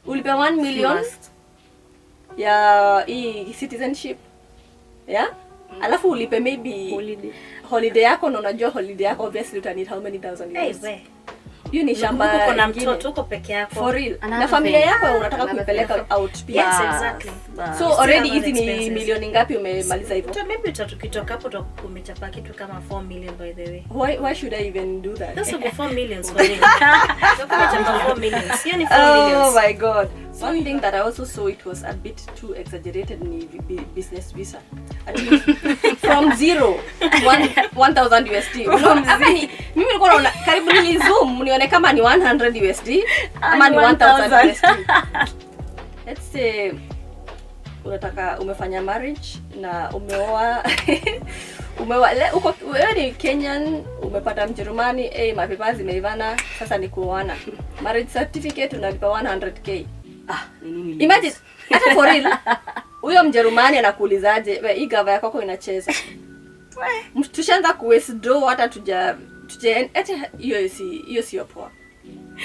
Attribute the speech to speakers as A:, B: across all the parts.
A: Ulipe 1 million ya citizenship. Yeah? Alafu ulipe maybe holiday yako, na unajua holiday yako obviously uta need how many thousand euros. You ni shamba
B: uko na mtoto uko peke yako.
A: For real. Na familia yako unataka kuipeleka out pia.
B: Yes, exactly.
A: So already hizi ni milioni ngapi umemaliza hivyo?
B: Maybe utakitoka hapo umechapa kitu kama 4 million by the way.
A: Why should I even do that?
B: That's over 4 million for me. Umechapa 4 million. Sio ni 4 million.
A: Oh my god. One thing that I also saw, it was a bit too exaggerated in business visa. At least from 0 1000 USD. Mimi nilikuwa naona karibu ni zoom nione kama ni 100 USD ama ni 1000 USD. Let's say unataka umefanya marriage na umeoa uko wewe ni Kenyan, umepata Mjerumani, mapapers zimeivana, sasa ni kuoana. Marriage certificate unalipa 100k.
C: Nini?
A: Imagine hata for real. Huyo Mjerumani anakuulizaje, hii gava yako inacheza. Tushaanza kuwesdo hata hata hiyo sio poa.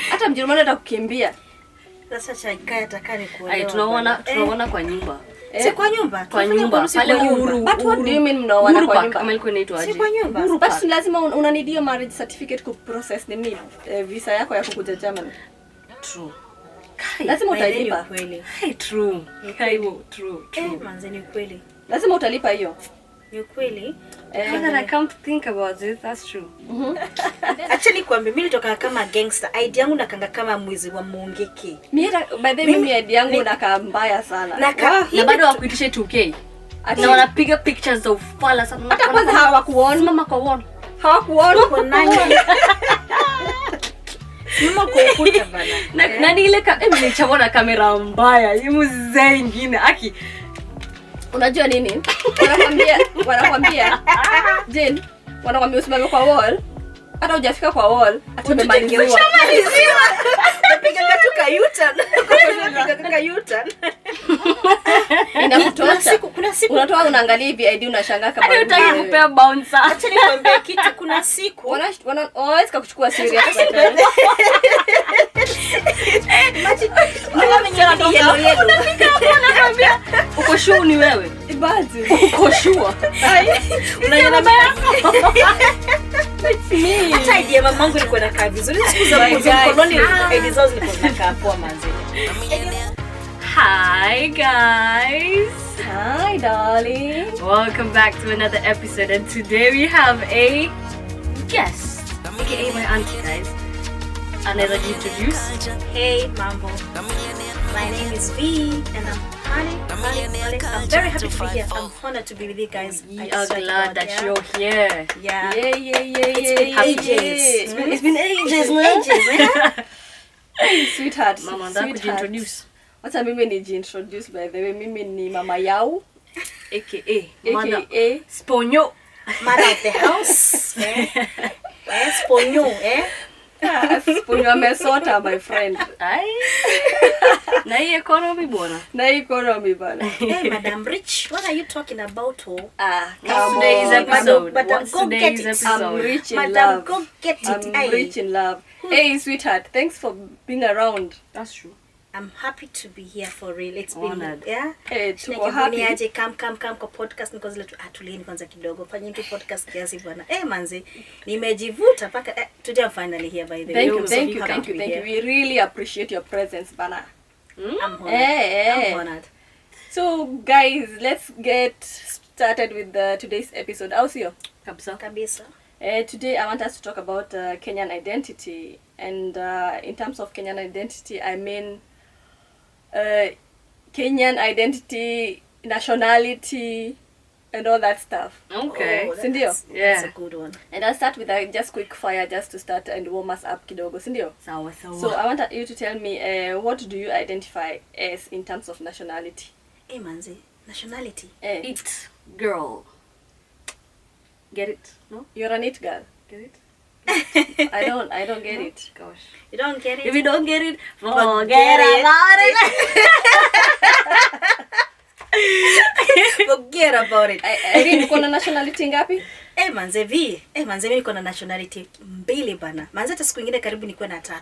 A: Hata Mjerumani atakukimbia.
B: Sasa chakaya atakani kuolewa.
C: Tunaona kwa nyumba.
B: Si kwa nyumba.
C: Kwa nyumba. Pale Uhuru.
A: But what do you mean mnaoana kwa nyumba?
C: Kama ilikuwa inaitwa aje?
B: Si kwa nyumba.
A: But lazima una need your marriage certificate ku process nini visa yako ya kukuja Germany.
C: True.
A: Lazima utalipa.
C: Hey, true. True.
B: Manzeni kweli.
A: Lazima utalipa hiyo.
B: Ni kweli.
C: I can't think about it. That's true.
B: Actually kwambie mimi nitoka kama gangster. Idea yangu nakanga kama mwizi wa muongeke.
A: By the way mimi idea yangu nakaa mbaya sana.
C: Na bado wakuitishe 2K. Na wanapiga pictures za ufala sana.
A: Hata kwanza hawakuona
C: mama kwa wall.
A: Hawakuona
B: kwa nani. Mama kwa ukuta bana.
C: Na ni ile nilichomona kamera mbaya. Hii mzee ingine aki.
A: Unajua nini? Wanakwambia Jane, wanakwambia usimame kwa wall. Hata hujafika kwa wall, atumemaliziwa.
B: Napiga katuka U-turn. Napiga kaka U-turn.
A: Inakutosha. Kuna siku unatoa unaangalia hivi ID unashangaa kama
C: unataka kupea bouncer.
B: Acha nikwambie kitu, kuna siku
A: wanaweza kukuchukua serious.
C: Unakwambia uko sure ni wewe.
A: Ibazi.
C: Uko sure.
B: Unaiona it's me. Hata idea mamangu ilikuwa inakaa vizuri. Siku za mkononi idea zao zilikuwa zinakaa poa manzi.
C: Hi guys.
A: Hi darling.
C: Welcome back to another episode, and today we have a guest, aka my auntie, guys. Another introduce.
B: Hey mambo. My name is V and I'm honey. I'm very happy to be here. I'm honored to be with you guys.
C: We are glad that you're here.
B: Yeah.
A: It's been ages, Sweetheart.
C: Mama, that introduce.
A: What's a mimi introduce by the way? Mimi ni Mama Yao,
C: aka Sponyo.
B: Mother of the house. Sponyo,
A: Sponyo amesota, my friend.
C: Na hii economy bwana.
B: Hey, Madam Rich, what are you talking about?
C: Today's episode.
B: What's today's episode?
A: I'm rich in
B: Madam,
A: love.
B: go get it.
A: I'm rich in love. Hey, sweetheart, thanks for being around.
C: That's true.
B: I'm happy to be here for real. It's
C: honored.
B: Been, yeah.
A: Hey, tuko happy.
B: Aje come kwa podcast niko zile atulieni kwanza kidogo. Fanyeni tu podcast kiasi bwana. Manze, nimejivuta paka today I'm finally here by the way.
A: Thank you. We really appreciate your presence, bana.
B: I'm honored.
A: So guys, let's get started with today's episode. Ausio.
B: Kabisa.
A: Today I want us to talk about Kenyan identity, and in terms of Kenyan identity, I mean Kenyan identity, nationality, and all that stuff.
C: Okay.
A: Sindio?
B: That's a good one.
A: And I'll start with a just quick fire just to start and warm us up kidogo. Sindio?
C: Sawa.
A: So I want you to tell me what do you identify as in terms of nationality?
B: Manze, nationality.
C: It girl. Get it? No?
A: You're an it girl.
C: Get it?
A: I don't get it.
C: Gosh.
B: You don't get it?
C: If you don't get it, forget about it.
B: Forget about it.
A: Irene, uko na nationality ngapi?
B: Manze mimi niko na nationality 2 bana. Manze hata siku nyingine karibu niko na 3.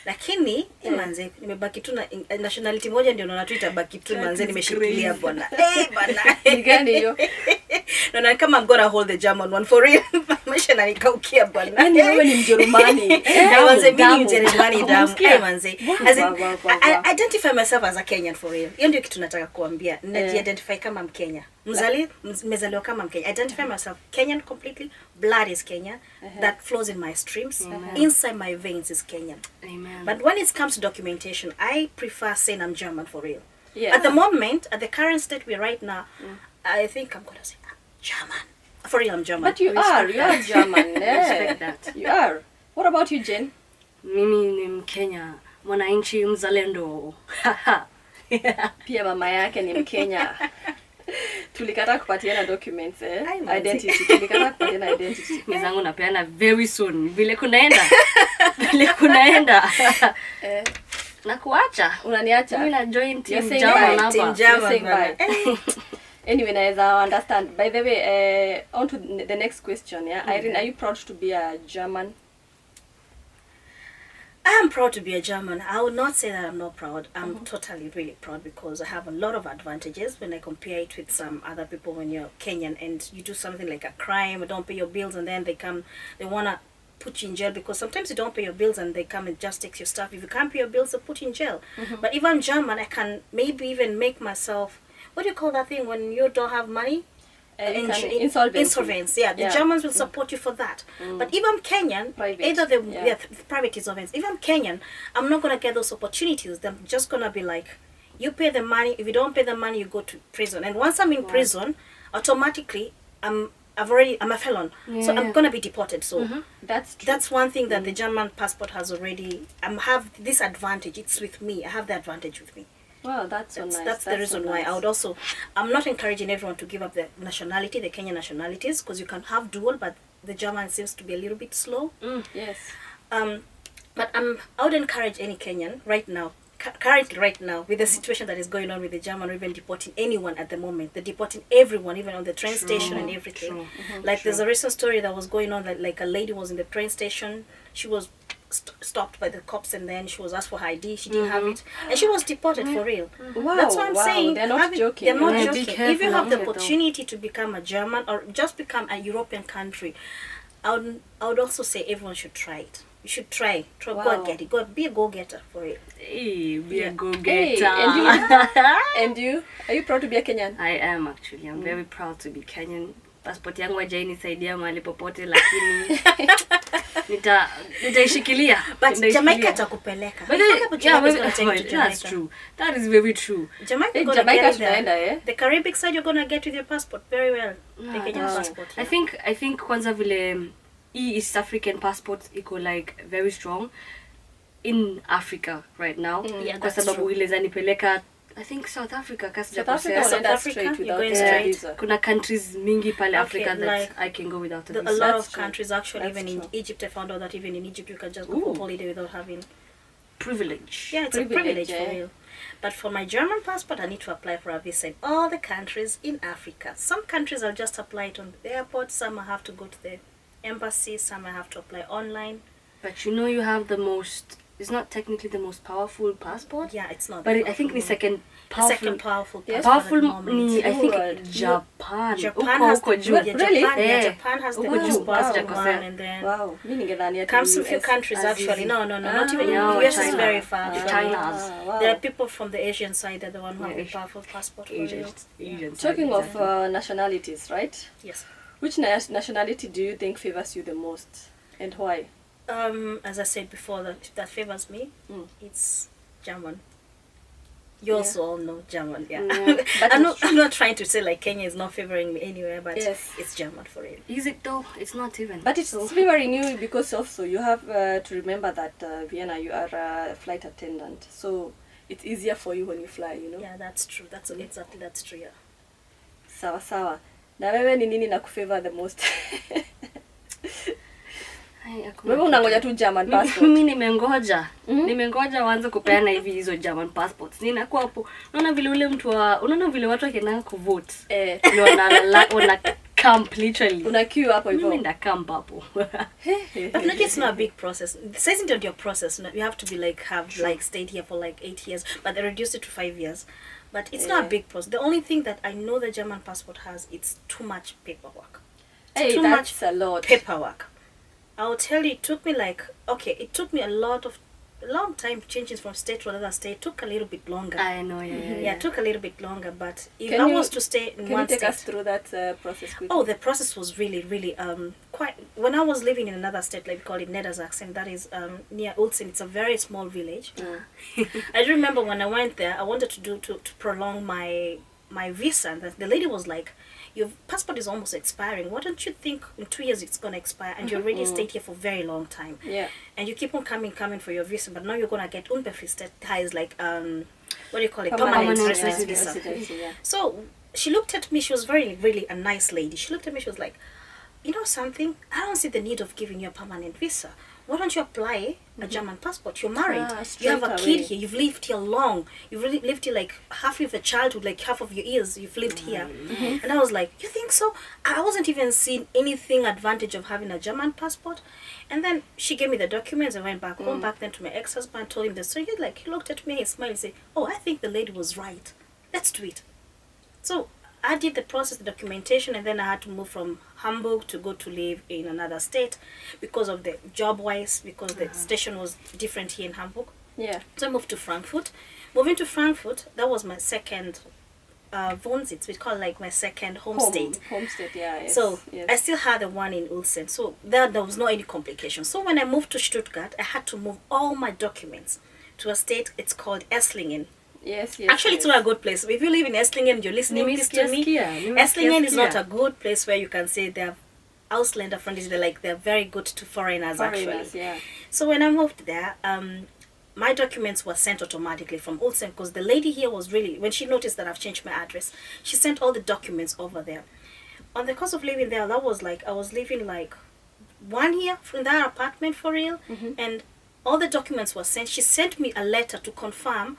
B: Lakini manze nimebaki tu na nationality moja ndio naona tu itabaki tu manze nimeshikilia bwana. Bwana.
A: Ni gani hiyo?
B: Naona kama I'm gonna hold the German one for real. Maisha na nikaukia bwana.
A: Yaani wewe ni Mjerumani.
B: Manze mimi ni Mjerumani damu. Manze. As in, I identify myself as a Kenyan for real. Hiyo ndio kitu nataka kuambia. Naji-identify kama Mkenya. Mezaliwa kama Mkenya. Identify myself Kenyan completely. Blood is Kenyan. That flows in my streams. Inside my veins is Kenyan.
C: Amen.
B: But when it comes to documentation, I prefer saying I'm German for real.
A: Yeah.
B: At the moment, at the current state we're right now, I think I'm going to say I'm German. For real, I'm German.
A: But you are German.
C: Respect that.
A: You are. What about you, Jen?
C: Mimi ni Mkenya, mwananchi mzalendo.
A: Pia mama yake ni Mkenya. Tulikataa kupatiana documents identity. Tulikataa kupatiana identity.
C: Mizangu napeana very soon. Vile kunaenda. Na kuacha.
A: Unaniacha?
C: Mimi na join team
A: You're
C: German
A: saying
C: hapa.
B: German.
A: Bye. Anyway, naweza understand. By the way, on to the next question. Yeah, Irene, are you proud to be a German?
B: I'm proud to be a German. I would not say that I'm not proud. I'm totally really proud because I have a lot of advantages when I compare it with some other people. When you're Kenyan and you do something like a crime or don't pay your bills and then they want to put you in jail because sometimes you don't pay your bills and they come and just take your stuff. If you can't pay your bills, they'll put you in jail. But if I'm German, I can maybe even make myself, what do you call that thing when you don't have money? Insolvency. Yeah, the Germans will support you for that. But if I'm Kenyan, private insolvency. If I'm Kenyan, I'm not gonna get those opportunities. They're just gonna be like, you pay the money. If you don't pay the money, you go to prison. And once I'm in prison, automatically I'm a felon. So I'm gonna be deported. So
A: That's true.
B: That's one thing that the German passport has already. Have this advantage. It's with me. I have the advantage with me.
A: Well, that's so nice.
B: That's the reason why I would also. I'm not encouraging everyone to give up their nationality, the Kenyan nationalities, because you can have dual, but the German seems to be a little bit slow.
A: Yes.
B: But I would encourage any Kenyan right now, currently right now, with the situation that is going on with the German, or even deporting anyone at the moment. They're deporting everyone, even on the train station and everything. There's a recent story that was going on that like a lady was in the train station. She was stopped by the cops and then she was asked for her ID. She didn't have it and she was deported for real.
A: Wow,
B: that's what I'm saying.
A: They're not joking.
B: They're not
C: Be
B: joking.
C: careful
B: If you have the
C: though.
B: opportunity to become a German or just become a European country, I would also say everyone should try it. You should try. Go and get it. Go be a go-getter for it.
C: Hey, be a
A: Hey,
C: go-getter.
A: and you? Are you proud to be a Kenyan?
C: I am actually. I'm very proud to be Kenyan. Passport yangu haijanisaidia mahali popote lakini nitaishikilia.
B: But Jamaica atakupeleka.
C: That's true. That is very true.
B: Jamaica
A: tunaenda
B: The Caribbean side you're gonna get with your passport very well. The Kenyan passport.
C: I think kwanza vile East African passport iko like very strong in Africa right now. Kwa sababu ile zanipeleka I think South Africa
A: South Africa without
C: kuna countries mingi pale Africa that
B: like,
C: I can go without a
B: visa.
C: visa.
B: A lot of countries actually, even in Egypt, I found out that even in Egypt you can just go for holiday without having
C: privilege.
B: Yeah, it's a privilege for real. But for my German passport, I need to apply for a visa in all the countries in Africa. Some countries I'll just apply it on the airport. Some I have to go to the embassy. Some I have to apply online.
C: But you know you have the most. It's not technically the most powerful passport.
B: Yeah, it's not.
C: But I think the second powerful.
B: Passport
C: I think Japan.
B: Japan has the
A: really?
B: Japan has the most powerful one, and then comes a few countries actually. No, not even. US is very far.
C: China's.
B: There are people from the Asian side that are the one who have the powerful passport.
A: Talking of nationalities, right?
B: Yes.
A: Which nationality do you think favors you the most, and why?
B: As I said before, that favors me, it's German. You also all know German, But I'm not trying to say like Kenya is not favoring me anywhere, but it's German for real.
C: Is it though? It's not even.
A: But it's favoring you because also you have to remember that Vienna, you are a flight attendant, so it's easier for you when you fly, you know.
B: Yeah, that's true. That's true. Yeah.
A: Sawa. Na wewe ni nini na kufavor the most? Wewe unangoja tu German passport.
C: Mimi nimengoja. Nimengoja waanze kupeana hivi hizo German passports. Ninakuwa hapo. Unaona vile ule mtu unaona vile watu wakienda kuvote. Wana camp literally.
A: Una queue hapo hivyo.
C: Mimi nda camp hapo.
B: But no, it's not a big process. It says into your process, you have to be like stayed here for like 8 years, but they reduced it to 5 years. But it's not a big process. The only thing that I know the German passport has, it's too much paperwork.
A: Hey,
B: too
A: that's
B: much
A: a lot.
B: paperwork. I'll tell you, it took me a long time changing from state to another state. It took a little bit longer.
C: I know,
B: Yeah, it took a little bit longer, but if
A: Can
B: I
A: you-
B: was to stay in
A: Can
B: one
A: you take
B: state...
A: us through that process quickly?
B: Oh, the process was really, really quite... When I was living in another state, like we call it Niedersachsen, that is near Ulsen. It's a very small village. I do remember when I went there, I wanted to prolong my visa, and the lady was like, your passport is almost expiring. Why don't you think in 2 years it's going to expire, and you already stayed here for a very long time.
A: Yeah.
B: And you keep on coming for your visa, but now you're going to get unbefristet, like, what do you call it?
C: Permanent
B: residence visa.
A: residency, yeah.
B: So she looked at me, she was very, really a nice lady. She looked at me, she was like, you know something? I don't see the need of giving you a permanent visa. Why don't you apply a German passport? You're married. You have a
A: straight
B: kid
A: away.
B: here. You've lived here long. You've really lived here like half of your childhood, like half of your years. You've lived here. And I was like, you think so? I wasn't even seeing anything advantage of having a German passport. And then she gave me the documents. I went back home, back then to my ex-husband, told him this. So he looked at me, he smiled, and said, oh, I think the lady was right. Let's do it. So I did the process, the documentation, and then I had to move from Hamburg to go to live in another state because of the job-wise, because the station was different here in Hamburg.
A: Yeah.
B: So I moved to Frankfurt. Moving to Frankfurt, that was my second Wohnsitz. We call it like my second home state.
A: Home state, yeah. Yes,
B: So
A: yes.
B: I still had the one in Ulsen. So there was no any complication. So when I moved to Stuttgart, I had to move all my documents to a state. It's called Esslingen.
A: Yes.
B: Actually, it's not a good place. If you live in Esslingen, you're listening
C: Nimis
B: this to me.
C: Kiaskia.
B: Esslingen is not a good place where you can say they're Ausländer friendly. They're very good to foreigners,
A: Foreigners,
B: actually.
A: yeah.
B: So when I moved there, my documents were sent automatically from Ulsen because the lady here was really, when she noticed that I've changed my address, she sent all the documents over there. On the course of living there, that was like, I was living like 1 year in that apartment for real, and all the documents were sent. She sent me a letter to confirm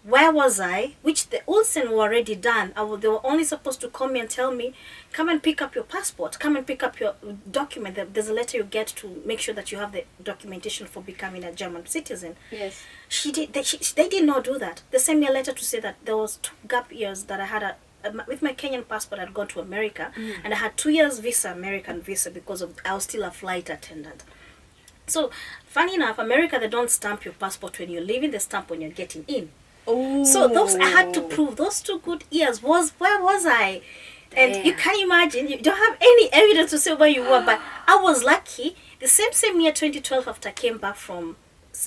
B: where was I, which the Ulsen were already done. They were only supposed to call me and tell me, come and pick up your passport, come and pick up your document. There's a letter you get to make sure that you have the documentation for becoming a German citizen.
A: Yes.
B: They did not do that. They sent me a letter to say that there was 2 gap years that I had with my Kenyan passport. I'd gone to America, and I had 2 years visa, American visa, because I was still a flight attendant. So, funny enough, America, they don't stamp your passport when you're leaving, they stamp when you're getting in.
A: Oh.
B: So those I had to prove those 2 good years where was I? And you can imagine, you don't have any evidence to say where you were, but I was lucky. The same year, 2012, after I came back from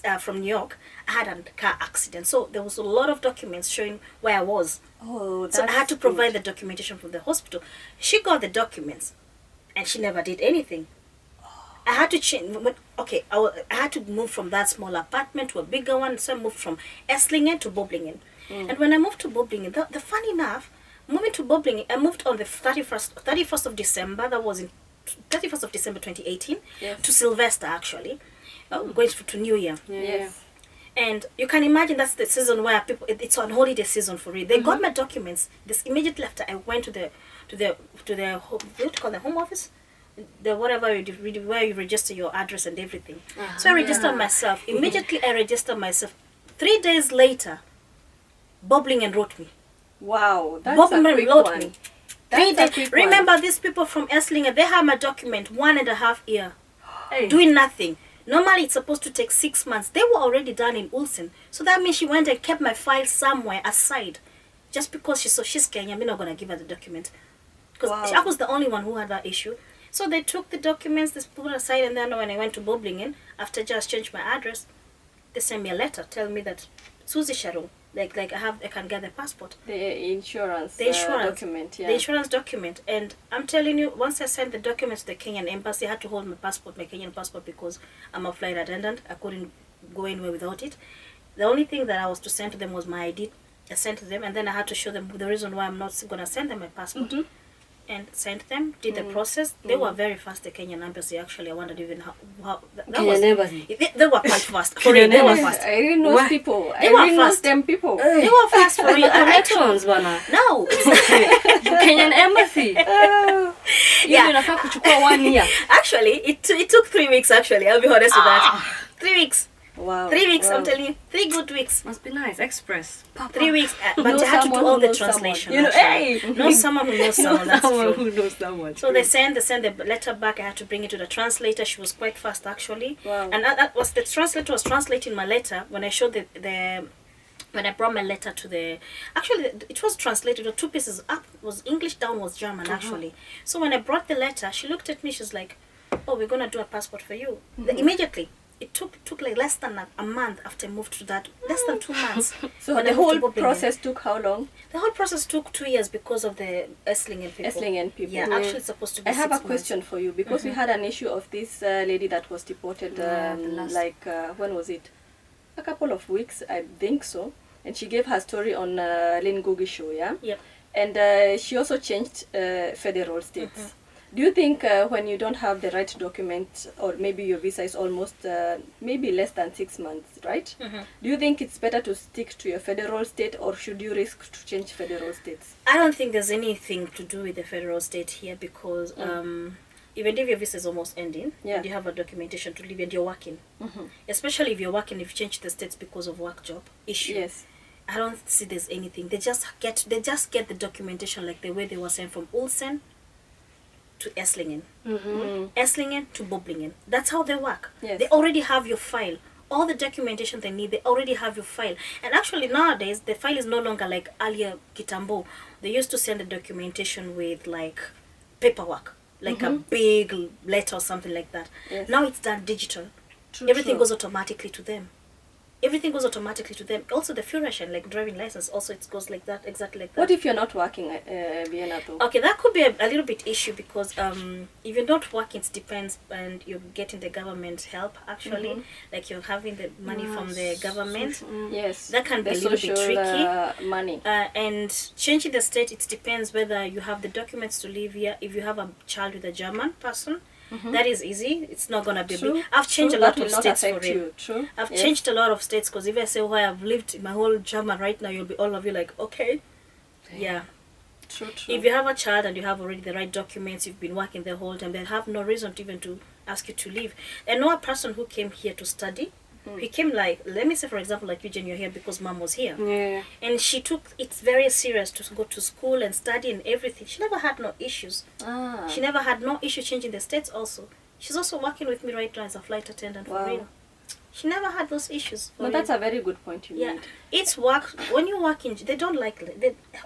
B: New York, I had a car accident. So there was a lot of documents showing where I was.
A: Oh, that's
B: So I had to provide the documentation from the hospital. She got the documents, and she never did anything. I had to change. Okay, I had to move from that small apartment to a bigger one. So I moved from Esslingen to Böblingen. And when I moved to Böblingen, the funny enough, moving to Böblingen, I moved on the 31st of December. That was in 31st of December 2018
A: Yes.
B: to Sylvester, actually, going to New Year.
A: Yes.
B: And you can imagine that's the season where people, it's on holiday season for it. They got my documents. This immediately after I went to the what do you call the home office? The whatever you do, where you register your address and everything. So I registered myself. Immediately I registered myself. 3 days later, Böblingen wrote me.
A: Wow, that's
B: Böblingen
A: a quick
B: wrote
A: one.
B: me.
A: That's
B: 3
A: a
B: days.
A: quick one.
B: Remember, these people from Esslingen, they have my document 1.5 year.
C: Hey.
B: Doing nothing. Normally it's supposed to take 6 months. They were already done in Ulsen. So that means she went and kept my file somewhere aside. Just because she's Kenyan, I'm not going to give her the document. Because
A: Wow.
B: I was the only one who had that issue. So they took the documents, they put it aside, and then when I went to Böblingen, after I just changed my address, they sent me a letter telling me that Susie Sharon, like I can get the passport.
A: The insurance,
B: The insurance
A: document, yeah.
B: The insurance document. And I'm telling you, once I sent the documents to the Kenyan embassy, I had to hold my passport, my Kenyan passport, because I'm a flight attendant. I couldn't go anywhere without it. The only thing that I was to send to them was my ID. I sent to them, and then I had to show them the reason why I'm not going to send them my passport. And sent them, did the process. They were very fast, the Kenyan embassy. Actually, I wondered even how that was.
C: Kenyan embassy.
B: They were quite fast. For real, they were fast.
A: I really know
C: What?
A: people.
B: They
A: I
B: were
A: really know
B: fast.
A: them people.
B: They were fast for real. I
C: iTunes, bana.
B: No, it's
C: Kenyan embassy. Yeah. Inafaa kuchukua 1 year.
B: Actually, it took 3 weeks. Actually, I'll be honest with that. 3 weeks.
A: Wow.
B: 3 weeks.
A: Wow.
B: I'm telling you, 3 good weeks.
C: Must be nice. Express.
B: 3 weeks, but
A: Know
B: they had to do
A: someone
B: all
A: who
B: the
A: knows
B: translation.
A: someone. You know,
B: actually.
A: hey!
B: Know someone who knows someone. That's
C: Someone
B: true.
C: who knows someone.
B: So they send the letter back. I had to bring it to the translator. She was quite fast actually.
A: Wow.
B: And that was the translator was translating my letter when I showed the when I brought my letter to the actually it was translated. The 2 pieces up was English, down was German actually. So when I brought the letter, she looked at me. She's like, "Oh, we're gonna do a passport for you." Immediately. It took like less than a month after I moved to that. Less than 2 months.
A: So
B: When
A: the
B: I moved to
A: whole
B: Bobingen.
A: process took how long?
B: The whole process took 2 years because of the Esslingen people.
A: Esslingen people.
B: Yeah, actually it's supposed to be
A: I have
B: 6
A: a question for you because we had an issue of this lady that was deported
C: Yeah, the last-
A: when was it? A couple of weeks, I think so. And she gave her story on Lynn Gugi show, yeah?
B: Yep.
A: And she also changed federal states. Do you think when you don't have the right document, or maybe your visa is almost maybe less than 6 months, right? Do you think it's better to stick to your federal state, or should you risk to change federal states?
B: I don't think there's anything to do with the federal state here because even if your visa is almost ending and you have a documentation to leave and you're working, especially if you're working, if you change the states because of work job issue,
A: Yes.
B: I don't see there's anything. They just get the documentation like the way they were sent from Ulsen to Esslingen, Esslingen to Bobingen. That's how they work.
A: Yes.
B: They already have your file. All the documentation they need, they already have your file. And actually nowadays, the file is no longer like earlier Kitambo. They used to send the documentation with like paperwork, like a big letter or something like that.
A: Yes.
B: Now it's done digital.
A: True,
B: Everything
A: true.
B: goes automatically to them. Everything goes automatically to them. Also the Führerschein, like driving license, also it goes like that, exactly like that.
A: What if you're not working Vienna though?
B: Okay, that could be a little bit issue because if you're not working, it depends, and you're getting the government help actually, like you're having the money from the government.
A: Yes.
B: That can be
A: The
B: a little bit
A: social,
B: tricky.
A: money.
B: And changing the state, it depends whether you have the documents to live here. If you have a child with a German person, that is easy. It's not gonna be
A: True.
B: big. I've changed
A: True,
B: a lot
A: that will
B: of
A: not
B: states for
A: affect
B: real.
A: you. True.
B: I've
A: Yes.
B: changed a lot of states because if I say where I've lived in my whole German right now, you'll be all of you like, okay, yeah.
A: True, true.
B: If you have a child and you have already the right documents, you've been working the whole time, they have no reason to even to ask you to leave. I know a person who came here to study. He came like, let me say for example, like Eugene, you're here because mom was here.
C: Yeah.
B: And she took it very serious to go to school and study and everything. She never had no issues.
A: Ah.
B: She never had no issue changing the states also. She's also working with me right now as a flight attendant for
A: Wow.
B: real. She never had those issues. For
A: No,
B: real.
A: that's a very good point you
B: Yeah,
A: made.
B: it's work. When you work in, they don't like.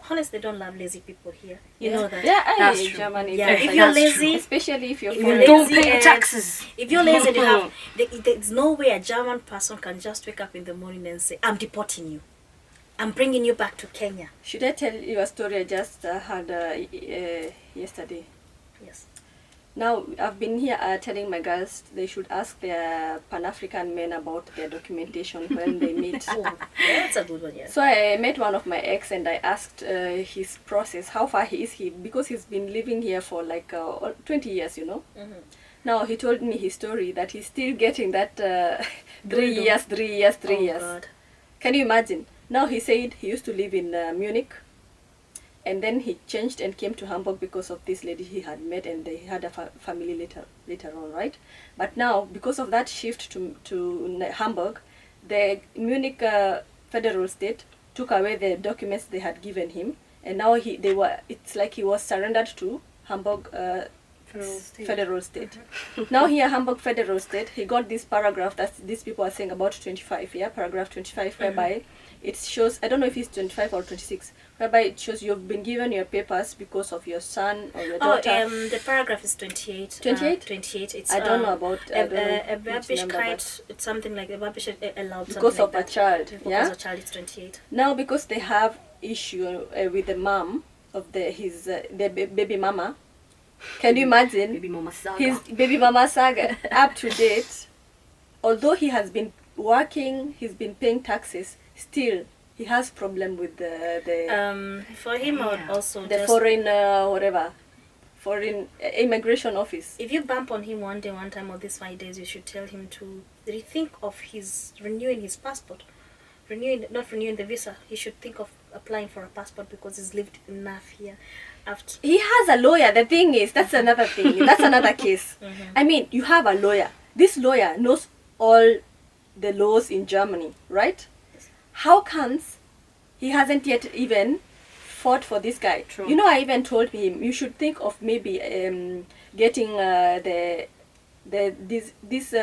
B: Honestly, they don't love lazy people here. You know that.
A: Yeah,
C: That's
A: hey,
C: true.
A: Germany.
B: Yeah,
A: that's
B: if
A: like-
B: you're
C: That's
B: lazy,
A: especially if you're
B: If you're
A: foreign.
B: lazy
C: Don't pay your
B: and-
C: taxes.
B: if you're lazy, they have. There's no way a German person can just wake up in the morning and say, "I'm deporting you. I'm bringing you back to Kenya."
A: Should I tell you a story I just had yesterday?
B: Yes.
A: Now, I've been here telling my girls they should ask their Pan-African men about their documentation when they meet.
B: Oh, yeah, that's a good one. Yes.
A: So I met one of my ex and I asked his process, how far is he, because he's been living here for like 20 years, you know. Now he told me his story that he's still getting that 3 years, 3 years, 3
B: Oh,
A: years.
B: God.
A: Can you imagine? Now he said he used to live in Munich, and then he changed and came to Hamburg because of this lady he had met, and they had a family later on, right? But now, because of that shift to Hamburg, the Munich federal state took away the documents they had given him, and now it's like he was surrendered to Hamburg federal state. Now here, Hamburg federal state, he got this paragraph that these people are saying about 25, yeah, paragraph 25, whereby it shows, I don't know if it's 25 or 26, whereby it shows you've been given your papers because of your son or your daughter.
B: The paragraph is 28.
A: 28?
B: 28. It's
A: I don't know about
B: a
A: which number,
B: Werbigkeit, it's something like a Werbigkeit allowed
A: because
B: something
A: of
B: like
A: a
B: that.
A: child,
B: Because
A: yeah.
B: a child is 28.
A: Now because they have issue with the mom of the baby mama. Can you imagine?
C: Baby mama saga.
A: His baby mama saga up to date. Although he has been working, he's been paying taxes, still he has problem with the
B: For him, I would also
A: the
B: just,
A: foreign foreign immigration office.
B: if you bump on him one time or these 5 days, you should tell him to rethink of his renewing his passport. not renewing the visa. He should think of applying for a passport because he's lived enough here. After
A: He has a lawyer. The thing is, that's another thing. That's another case. I mean, you have a lawyer. This lawyer knows all the laws in Germany, right? How comes he hasn't yet even fought for this guy?
C: True.
A: You know, I even told him you should think of maybe getting this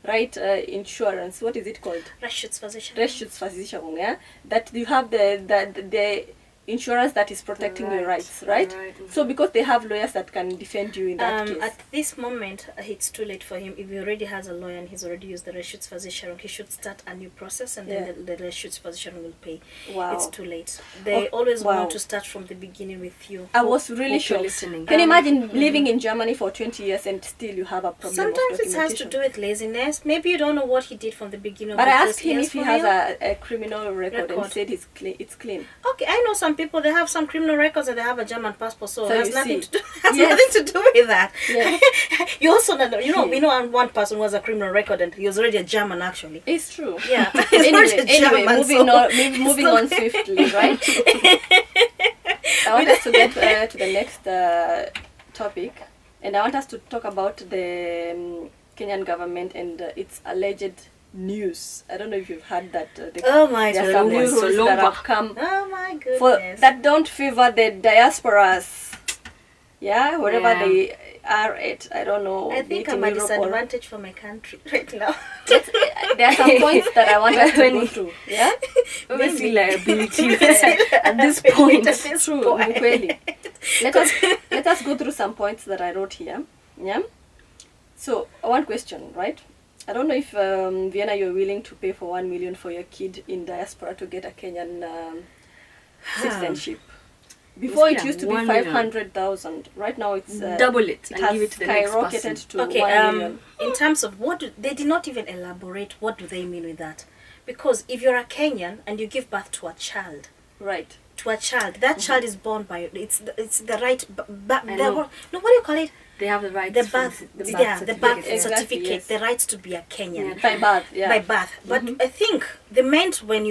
A: right insurance. What is it called?
B: Rechtsschutzversicherung.
A: Yeah, that you have the insurance that is protecting your rights, right? So because they have lawyers that can defend you in that case.
B: At this moment, it's too late for him. If he already has a lawyer and he's already used the Rechtsschutzversicherung, he should start a new process and then the Rechtsschutzversicherung will pay.
A: Wow.
B: It's too late. They always want to start from the beginning with you.
A: I was really shocked.
C: Listening.
A: Can you imagine living in Germany for 20 years and still you have a problem?
B: Sometimes
A: of
B: it has to
A: documentation?
B: do with laziness. Maybe you don't know what he did from the beginning.
A: But
B: of
A: I
B: the
A: asked
B: first
A: him
B: years
A: if he
B: for
A: has
B: real.
A: a criminal record and said it's clean.
B: Okay, I know some people, they have some criminal records and they have a German passport, so it
A: So
B: has
A: you
B: nothing
A: see.
B: to do nothing to do with that.
A: Yes.
B: You also know, we know one person who has a criminal record and he was already a German actually.
A: It's true.
B: Yeah.
A: Anyway, moving on swiftly, right? I want us to get to the next topic, and I want us to talk about the Kenyan government and its alleged news. I don't know if you've heard that.
B: Oh my
A: there are some
B: goodness.
A: new rules that have come
B: Oh my goodness.
A: that don't favor the diasporas. Yeah, wherever
C: Yeah.
A: they are at. I don't know.
B: I
A: be
B: think
A: it
B: I'm
A: in
B: a
A: Europe or-
B: disadvantage for my country right now.
A: There are some points that I want us to go through. Yeah?
C: We see liabilities at this point.
B: At this
A: True,
B: point.
A: ukweli. Let us go through some points that I wrote here. Yeah. So one question, right? I don't know if Vienna, you're willing to pay for 1 million for your kid in diaspora to get a Kenyan citizenship. Before it used to be
C: 1 million.
A: 500,000. Right now it's
C: Double it
A: it
C: and
A: has
C: give it to the next person.
A: skyrocketed to
B: Okay,
A: 1 million.
B: in terms of they did not even elaborate what do they mean with that. Because if you're a Kenyan and you give birth to a child,
A: Right.
B: that child is born by it's the right
C: I know.
B: no, what do you call it?
C: They have the right
B: The birth
A: Exactly,
B: certificate,
A: yes.
B: the rights to be a Kenyan.
C: Yeah.
A: By birth, yeah.
B: By birth. But I think they meant when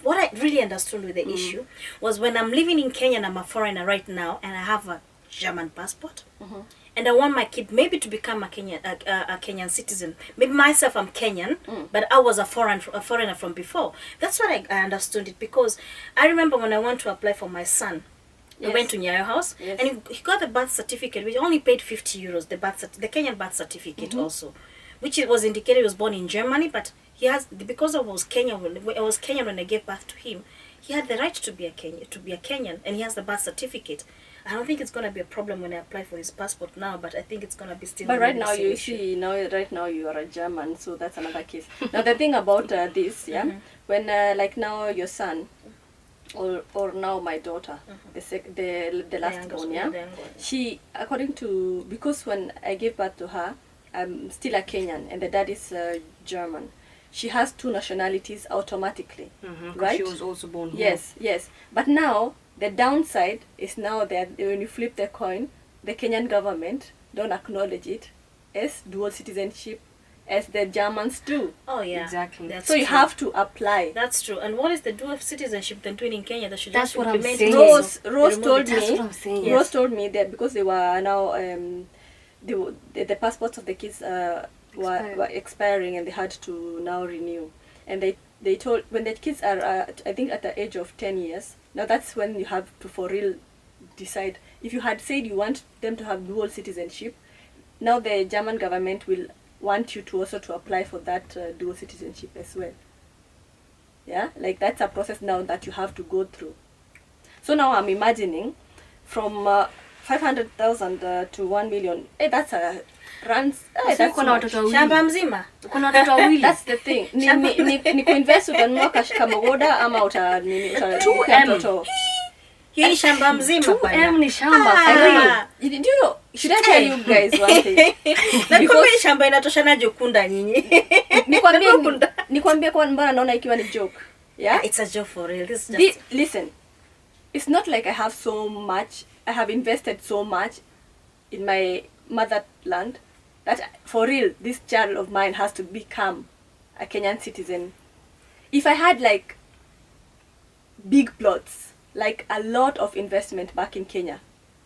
B: what I really understood with the issue was when I'm living in Kenya and I'm a foreigner right now and I have a German passport and I want my kid maybe to become a Kenyan citizen. Maybe myself I'm Kenyan, but I was a foreigner from before. That's what I understood it, because I remember when I went to apply for my son. I went to Nyayo House and he got the birth certificate. We only paid 50 euros, the Kenyan birth certificate also, which it was indicated he was born in Germany, but he has, because I was Kenyan when I gave birth to him, he had the right to be a Kenyan, and he has the birth certificate. I don't think it's going to be a problem when I apply for his passport now, but I think it's going to be still.
A: But right now
B: you
A: right now you are a German, so that's another case. Now the thing about this, when like now your son, or now my daughter, the last born, she, according to, because when I gave birth to her, I'm still a Kenyan and the dad is German. She has two nationalities automatically, right?
C: She was also born here.
A: Yes. But now the downside is now that when you flip the coin, the Kenyan government don't acknowledge it as dual citizenship as the Germans do.
B: Oh yeah,
C: Exactly.
B: That's
A: So you
B: true.
A: have to apply.
B: That's true. And what is the dual citizenship they're doing in Kenya? They should
C: That's
B: just
C: what I'm
B: implement
C: saying.
B: it.
A: Rose
B: Remove
A: told
B: it.
C: That's
A: me.
C: what I'm saying.
A: Rose told me that because they were now the passports of the kids were expiring and they had to now renew, and they told when the kids are I think at the age of 10 years, now that's when you have to for real decide. If you had said you want them to have dual citizenship, now the German government will want you to also to apply for that dual citizenship as well. Yeah, like that's a process now that you have to go through. So now I'm imagining from 500,000 to 1 million. Hey, that's a runs. Hey, that's
C: Uko na watoto wawili.
B: Shamba mzima.
C: Uko na watoto wawili.
A: That's the thing. Ni kuinvest utanunua kashikamogoda ama uta nini uta
C: 2M.
A: mtoto.
B: Hii ni shamba mzima
C: 2M ni shamba.
B: Ah.
C: For real.
A: Do you know? Should I tell you guys one thing?
B: Nakwambia hii shamba inatoshana Jukunda nyinyi.
A: Nikwambie kwa mbona naona ikiwa ni joke. Yeah?
B: It's a joke for real. This is just
A: Listen. It's not like I have so much. I have invested so much in my motherland that for real this child of mine has to become a Kenyan citizen. if I had like big plots, like a lot of investment back in Kenya,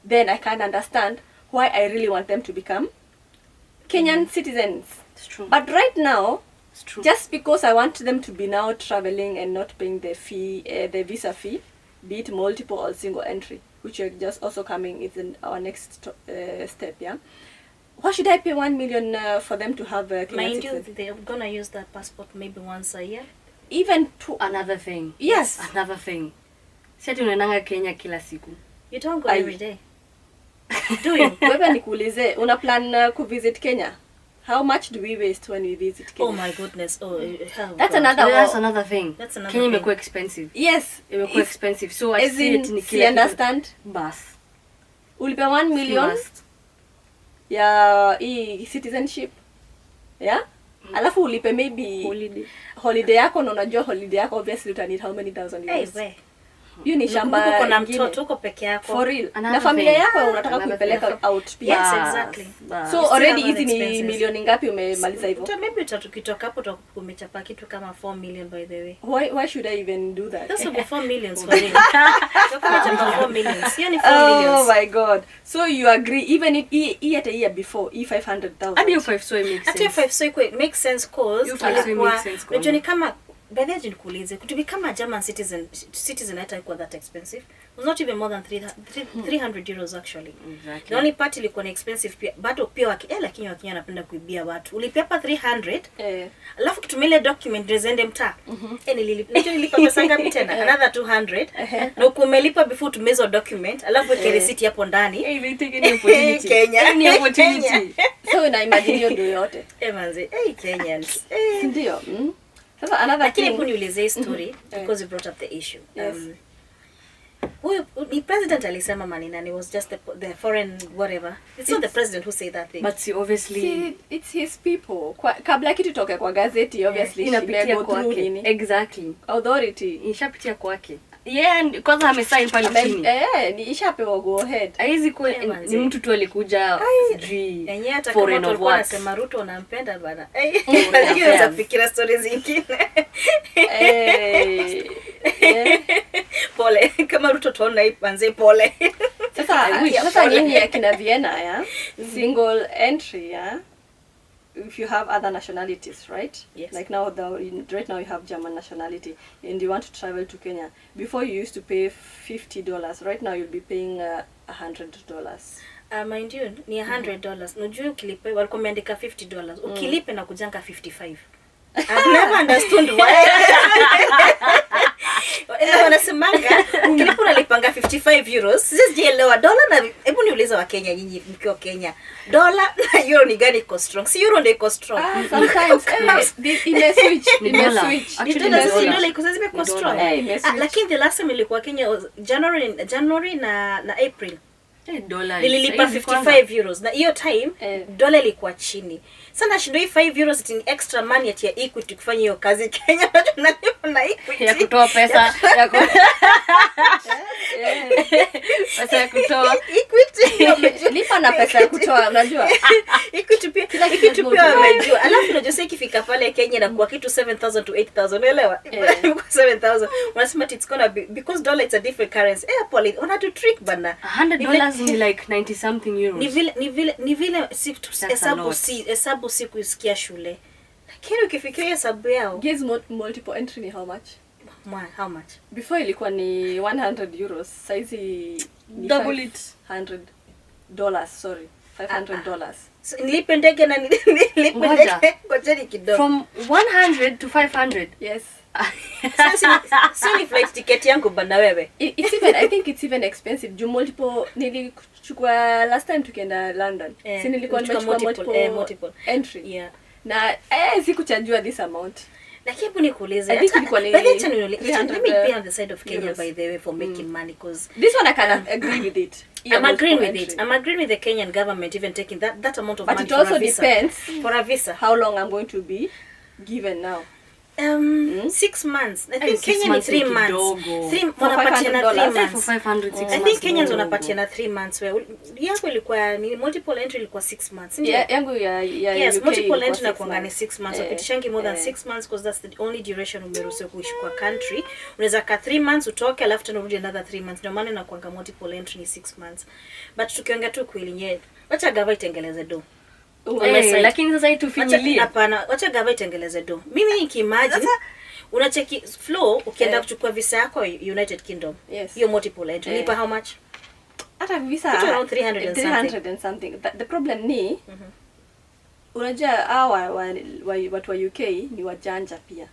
A: then I can understand why I really want them to become Kenyan citizens.
C: It's true.
A: But right now,
C: It's true.
A: just because I want them to be now traveling and not paying the fee, the visa fee, be it multiple or single entry, which are just also coming is in our next step, yeah. Why should I pay 1 million for them to have a Kenyan
B: Mind you,
A: citizen?
B: they're gonna use that passport maybe once a year.
A: Even to
C: Another thing.
A: Yes.
C: Another thing. Si ati unaendanga Kenya kila siku.
B: You don't go
A: Aye.
B: every day. Do you?
A: wewe nikuulize, una plan kuvisit Kenya? How much do we waste when we visit Kenya?
B: Oh my goodness. Oh,
A: That's
B: God.
A: another
C: That's another thing.
B: That's another
C: Kenya
B: thing.
C: imekuwa expensive.
A: Yes.
C: Imekuwa
A: If-
C: expensive. So
A: As
C: see
A: in,
C: it ni
A: si
C: kila kitu.
A: understand.
C: Bas.
A: Ulipe 1 million
C: Must.
A: ya hii citizenship. Yeah? Alafu ulipe maybe holiday yako, na unajua holiday yako obviously uta need how many thousand
B: Hey,
A: euros.
B: we.
A: Hiyo ni shamba
B: Uko na
A: ingine.
B: mtoto uko peke yako.
A: For real.
C: Another
A: Na familia
C: thing.
A: yako unataka
C: Another
A: kuipeleka
C: thing.
A: out pia.
B: Yes,
C: Bas,
B: exactly.
C: bas.
A: So
B: Still
A: already
B: have
A: hizi ni
B: expenses.
A: milioni ngapi umemaliza hivyo?
B: Maybe ukitoka hapo umechapa kitu kama 4 million by the way.
A: Why should I even do that?
B: Those will be 4 millions for me. Umechapa 4 millions. Hiyo ni 4
A: Oh
B: millions.
A: my god. So you agree even if yet a year before 500,000.
C: Hadi hiyo 5 so it makes
B: Hata hiyo
C: sense.
B: 5 so iko make sense cause
C: Hiyo 5 so
B: ilikuwa-
C: makes sense kwa
B: unajua ni
C: mimi.
B: kama by the way nikuulize to become a German citizen hata ikuwa that expensive. It was not even more than 300 euros actually.
C: Exactly.
B: The only part ilikuwa ni expensive pia bado pia lakini Wakenya wanapenda kuibia watu. Ulipia hapa 300 alafu kitumia ile document ndio ziende mtaa. Nilipa pesa ngapi tena? Another 200. Na ukumelipa before tumezo document alafu weke receipt hapo ndani.
C: Hey, they take any opportunity.
B: Kenya.
C: Any opportunity.
A: So una imagine hiyo ndio yote.
B: Manze, Kenyans.
A: Ndio. Sasa another
B: Lakini
A: thing.
B: hebu niulize hii story because you brought up the issue.
A: Yes.
B: Huyu ni president alisema manini and it was just the foreign whatever. It's not the president who said that thing.
C: But see, obviously
A: See, it's his people. Kabla kitu toke kwa gazeti obviously
C: inapitia
A: go through
C: kwake.
A: nini?
C: Exactly.
A: Authority.
C: Ishapitia kwake. Yeah, kwanza amesign pale chini.
A: Ni ishapewa go ahead.
C: Haizi kwa
B: Yeah,
C: ni
B: manze.
C: mtu tu alikuja sijui
B: Yenyewe hata
C: foreign
B: kama
C: of
B: tulikuwa
C: what.
B: nasema Ruto unampenda bana.
C: affairs.
B: Unaweza fikira stories zingine. Pole. Kama Ruto tuona hii manze pole.
A: Sasa nyinyi akina Vienna, yeah? Single entry, yeah? If you have other nationalities, right?
B: Yes.
A: Like now, right now you have German nationality and you want to travel to Kenya. Before you used to pay $50. Right now you'll be paying $100.
B: Mind you, ni $100. Unajua ukilipa walikuwa wameandika $50. Ukilipa na kujanga 55. I've never understood why. Wanasemanga ukilipa unalipanga 55 euros. Sijaelewa dola na hebu niulize wa Kenya nyinyi mkiwa Kenya. Dola na euro ni gani iko strong? Si euro ndio iko strong.
A: Sometimes imeswitch.
C: Ni dola. Actually,
B: Dola iko sasa imekuwa
C: Ni
B: strong.
C: dola.
A: Imeswitch.
B: Lakini the last time ilikuwa Kenya was January na April.
C: Dola.
B: Nililipa 55 euros na hiyo time dola ilikuwa chini. Sana shindo hii 5 euros ni extra money at ya Equity kufanya hiyo kazi Kenya. Unalipa na Equity.
C: Ya kutoa pesa pesa ya kutoa
B: Equity.
A: Lipa na pesa ya kutoa, unajua?
B: Equity pia wamejua. Alafu unajua sasa ikifika pale Kenya na kwa kitu 7,000 to 8,000 unaelewa? 7,000. Unasema it's gonna be because dollar it's a different currency. Pole, wana to trick bana.
C: $100 ni like 90 something euros.
B: Ni vile hesabu siku isikia shule. Lakini ukifikiria hesabu yao,
A: Guess multiple entry ni how much?
B: how much?
A: Before ilikuwa ni 100 euros. Saizi ni
C: Double it.
A: $500, sorry. $500.
B: So, nilipe ndege na nilipe
C: Ngoja.
B: ndege ngojeni kidogo.
C: From 100 to 500.
A: Yes.
B: Sasa ni flight ticket yangu bana wewe.
A: It's even, I think it's even expensive. Juu multiple nilichukua last time tukienda London. Si nilikuwa nimechukua multiple entry.
B: Yeah.
A: Na sikuchajua this amount.
B: Lakini hebu nikuulize.
A: I think ilikuwa ni
B: Let me be on the side of Kenya
A: euros.
B: by the way for making money because
A: This one I can agree with it.
B: I'm agreeing with
A: Multiple
B: it. I'm agreeing with the Kenyan government even taking that amount of
A: But
B: money
A: it also
B: for a visa.
A: depends
B: For a visa.
A: how long I'm going to be given now.
B: 6 months. I think
C: 6
B: Kenya ni
C: months
B: 3
C: ni
B: months.
C: kidogo.
B: 3
A: For
B: wanapatiana
A: $500.
B: 3
C: For
B: months.
C: 500 6
B: I
C: months.
B: think Kenyans
C: kidogo.
B: wanapatiana 3 months where yako ilikuwa ni multiple entry ilikuwa 6 months. Ndio.
A: Yangu ya
B: Yes,
A: UK
B: multiple
A: ilikuwa
B: entry na
A: 6
B: kuangani
A: months.
B: 6 months. Upitishangi more than 6 months because that's the only duration umeruhusiwa kuishi kwa country. Unaweza ka 3 months utoke alafu tena urudi another 3 months. Ndio maana inakuanga multiple entry ni 6 months. But tukiongea tu kweli nyewe, wacha gava itengeleze do.
C: Lakini sasa hii tufinyilie.
B: Hapana, wacha gava itengeleze do. Mimi nikimagine unacheki flow ukienda kuchukua visa yako United Kingdom.
A: Yes.
B: Hiyo multiple entry. Lipa how much?
A: Hata visa
B: It's around 300
A: and something. The problem ni unajua hawa watu wa UK ni wajanja pia.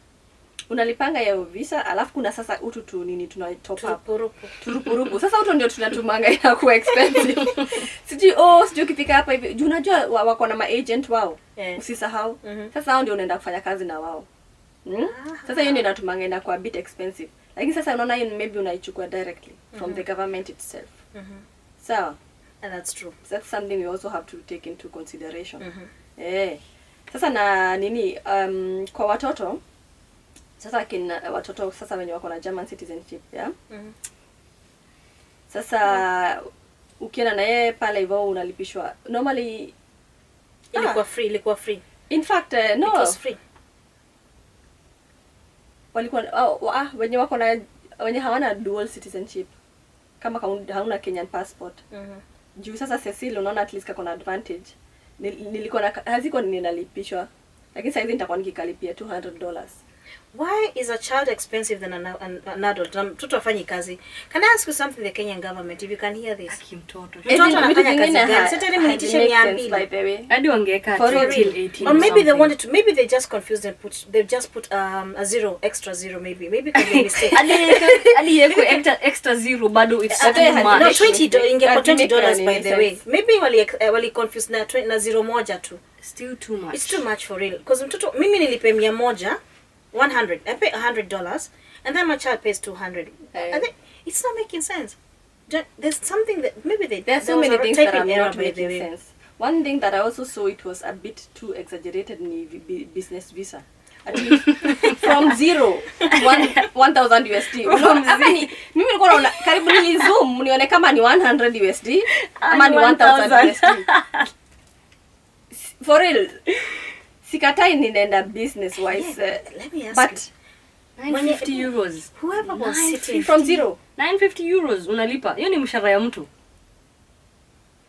A: Unalipanga ya visa alafu kuna sasa utu tu nini tuna top up. Turupurupu. Sasa utu ndio tunatumanga inakuwa expensive. Sijui ukifika hapa hivi. Juu unajua wako na ma-agent wao. Usisahau. Sasa hao ndio unaenda kufanya kazi na wao. Sasa hiyo ndio inatumanga inakuwa a bit expensive. Lakini sasa unaona hiyo maybe unaichukua directly from the government itself. So,
B: and that's true.
A: That's something we also have to take into consideration. Sasa na nini kwa watoto sasa watoto sasa wenye wako na German citizenship, yeah? Sasa ukienda na yeye pale hivyo unalipishwa. Normally
B: ilikuwa free.
A: In fact, no.
B: It was free.
A: Walikuwa wenye wako na wenye hawana dual citizenship kama hauna Kenyan passport. Juu sasa Cecil unaona at least kuna advantage. Nilikuwa na haziko ninalipishwa. Lakini sasa hivi nitakuwa nikikalipia $200.
B: Why is a child expensive than an adult? Mtoto afanyi kazi. Can I ask you something, the Kenyan government, if you can hear this?
C: Mtoto
B: anafanya kazi gani? Sasa mnitisha 200
A: by the way.
C: Hadi wangeka till 18.
B: Or maybe they wanted to, maybe they just confused and they've just put a zero, extra zero maybe. Maybe can be a mistake.
C: Hadi yeko extra zero bado it's
B: no,
C: $20
B: ingekuwa $20 by the way. Maybe wali confused na zero moja tu.
C: Still too much.
B: It's too much for real. Because mtoto mimi nilipe 100, I pay $100 and then my child pays $200. I think it's not making sense. There's something that maybe
A: there's so many things that are not making sense. One thing that I also saw it was a bit too exaggerated in business visa. At least from zero 1000 USD. Mimi nilikuwa naona karibu ni zoom nione kama ni 100 USD ama ni 1000 USD. For real. Sikatai ninaenda business wise.
B: Let me ask
A: but
B: you.
C: 950 euros.
B: Whoever was sitting
A: from zero
C: 950 euros unalipa. Hiyo ni mshahara ya mtu.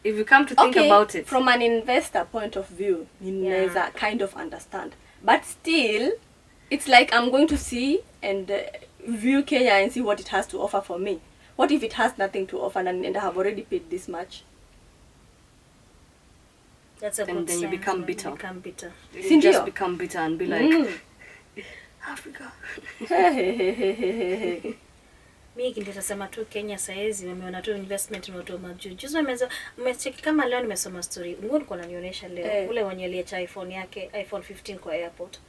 C: If you come to think about it.
A: From an investor point of view, ninaweza kind of understand. But still, it's like I'm going to see and view Kenya and see what it has to offer for me. What if it has nothing to offer and I have already paid this much?
B: That's a good
C: then you become bitter.
B: You
C: just become bitter and be like, Africa.
B: Mimi nitasema tu Kenya saizi wameona tu investment ni watu majuu. Juzi umecheki kama leo nimesoma story. Mungu niko ananionyesha leo. Ule mwenye aliacha iPhone yake, iPhone 15 kwa airport.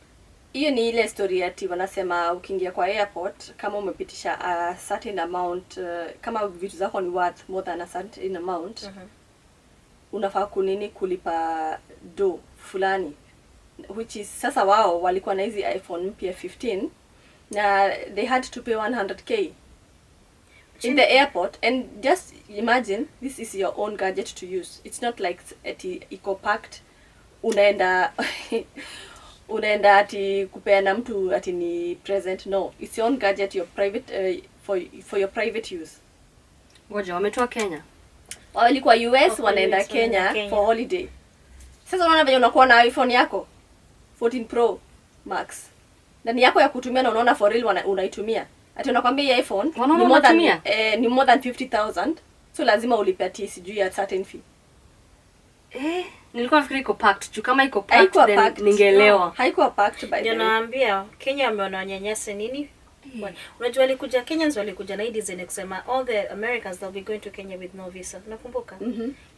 A: Hiyo ni ile story ati wanasema ukiingia kwa airport kama umepitisha a certain amount kama vitu zako ni worth more than a certain amount. Unafaa kulipa do fulani, which is sasa wao walikuwa na hizi iPhone mpya 15 na they had to pay 100k in the airport. And just imagine this is your own gadget to use. It's not like iko packed unaenda ati kupeana mtu ati ni present. No, it's your own gadget, your private for your private use.
C: Ngoja wametoa Kenya.
A: Walikuwa US wanaenda Kenya for holiday. Sasa unaona vile unakuwa na iPhone yako 14 Pro Max. Ndani yako ya kutumia na unaona for real unaitumia. Ati unakwambia hii iPhone ni more than 50,000. So lazima ulipe ati sijui ya certain fee.
C: Nilikuwa nafikiri iko packed. Juu kama iko packed then ningeelewa.
A: Haikuwa packed by the way.
B: Naambia Kenya wameona nyanyasa nini? Unajua walikuja Kenyans walikuja na hii design kusema all the Americans they'll be going to Kenya with no visa. Unakumbuka?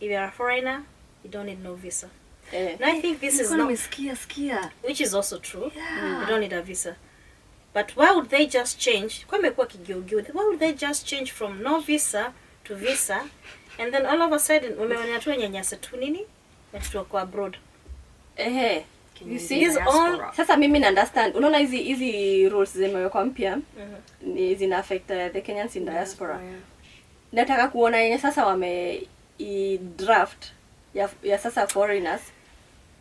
B: If you are a foreigner, you don't need no visa. And I think this is not
C: skia.
B: Which is also true. You don't need a visa. But why would they just change? Kwa imekuwa kigiogio. Why would they just change from no visa to visa and then all of a sudden umeona tu nyanyasa tu nini? Watu kwa abroad.
C: Kenyans
A: You see,
C: in
B: he's
C: diaspora.
A: Sasa mimi na understand. Unaona hizi rules zimewekwa mpya ni zina affect the Kenyans in diaspora.
C: Yeah.
A: Nataka kuona yenye sasa draft ya sasa foreigners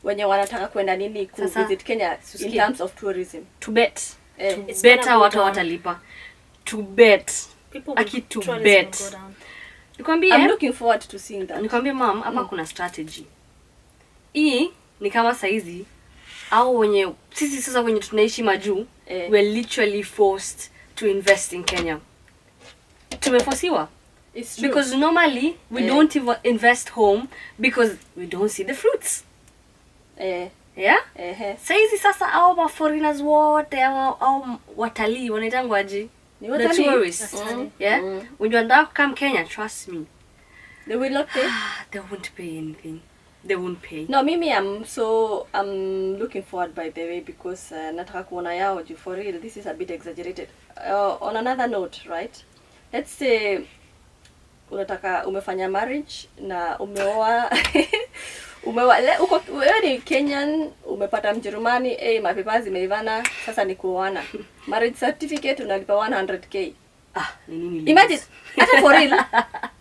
A: wenye wanataka kwenda nini ku
C: Sasa,
A: visit Kenya in terms of tourism.
C: To bet.
B: It's
C: Better
B: gonna go
C: watu
B: down.
C: watalipa. To bet.
B: People
C: Aki to
B: tourism
C: bet.
B: will go down.
C: Nikwambie,
A: I'm looking forward to seeing that.
C: nikwambie mom, hapa kuna strategy. Hii ni kama saizi au wenye sisi sasa wenye tunaishi majuu, we're literally forced to invest in Kenya. Tumeforsiwa.
A: It's true.
C: Because normally we don't even invest home because we don't see the fruits. Yeah? Saizi sasa au foreigners wote au watalii wanaitangwa aje?
A: Ni
C: The
A: watalii.
C: tourists. Yeah? When you want to come Kenya, trust me.
A: They will not pay.
C: They won't pay anything. They won't pay.
A: No, mimi I'm looking forward by the way because nataka kuona yao juu for real this is a bit exaggerated. On another note, right? Let's say unataka umefanya marriage na umeoa uko wewe ni Kenyan, umepata Mjerumani, mapepa zimeivana, sasa ni kuoana. Marriage certificate unalipa 100k.
C: Ni nini?
A: Imagine hata for real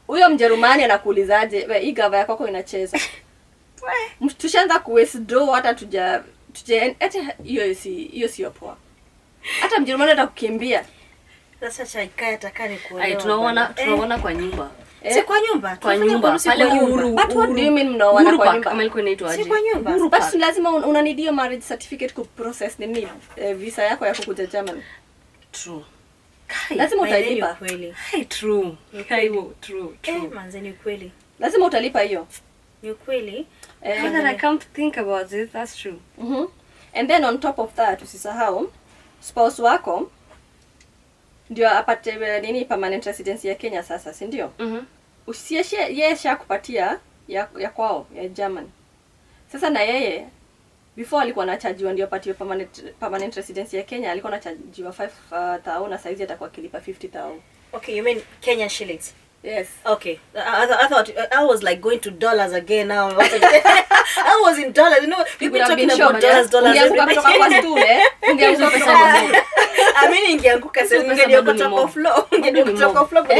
A: huyo Mjerumani anakuulizaje, wewe hii gava yako inacheza. Tushaanza kuwithdraw hata hata hiyo sio poa. Hata Mjerumani atakukimbia.
B: Sasa chaikaya atakani kuolewa.
C: Tunaona kwa nyumba.
B: Si kwa nyumba.
C: Kwa nyumba. Pale Uhuru.
A: But what do you mean mnaoana kwa nyumba?
C: Kama ilikuwa inaitwa aje?
B: Si kwa nyumba.
C: Uhuru
A: But
C: Park.
A: lazima unanidia marriage certificate ku process nini visa yako ya kukuja Germany.
C: True.
A: Lazima utalipa.
B: Kweli.
C: Hey, true. True.
B: Manzeni kweli.
A: Lazima utalipa hiyo.
B: Ni kweli.
C: Now that I come to think about it, that's true.
A: And then on top of that, usisahau spouse wako ndio apate nini permanent residency ya Kenya sasa, si ndio? Usieshe yeye shakupatia ya kwao ya German. Sasa na yeye before alikuwa anachajiwa ndio apatiwe permanent residency ya Kenya, alikuwa anachajiwa 5,000 na saizi atakuwa kilipa 50,000.
B: Okay, you mean Kenyan shillings?
A: Yes.
B: Okay. I thought I was like going to dollars again now. I was in dollars. You know, we've been talking about dollars.
A: Ungeanguka kutoka kwa stool, ungeanguka pesa nyingi.
B: I mean, ingeanguka sasa ungenioko top floor. Ungenioko top floor but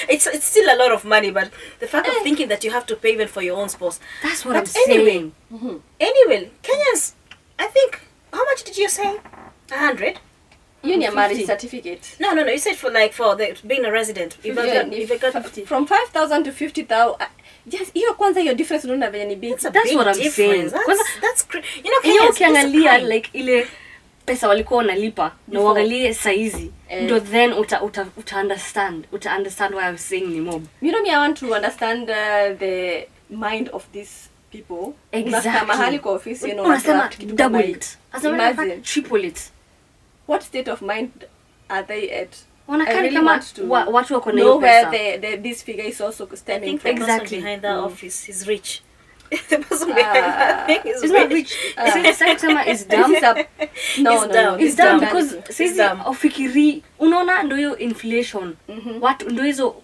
B: it's still a lot of money, but the fact of thinking that you have to pay even for your own spouse.
C: That's what I'm saying.
B: Anyway, Kenyans, I think, how much did you say? 100?
A: You need a marriage certificate.
B: No. You said for being a resident. If I got 50.
A: From 5,000 to 50,000. Yes, hiyo kwanza hiyo difference unaona venye ni big.
B: That's what I'm saying. That's you know, Kenyans,
C: ukiangalia like ile pesa walikuwa wanalipa na uangalie saizi ndio then uta understand why I was saying ni mob.
A: You know me, I want to understand the mind of these people.
C: Exactly.
A: Mahali kwa ofisi you know
C: unasema double it.
A: Imagine
C: triple it.
A: What state of mind are they at?
C: Wanakani kama watu wako na
A: hiyo
C: pesa.
A: Where this figure is also stemming
B: from.
A: Exactly.
B: The person behind that office is rich. The person behind that thing is
C: not rich. Sema is dumb.
A: No.
C: It's dumb because sisi ufikiri unaona ndio hiyo inflation. Watu ndio hizo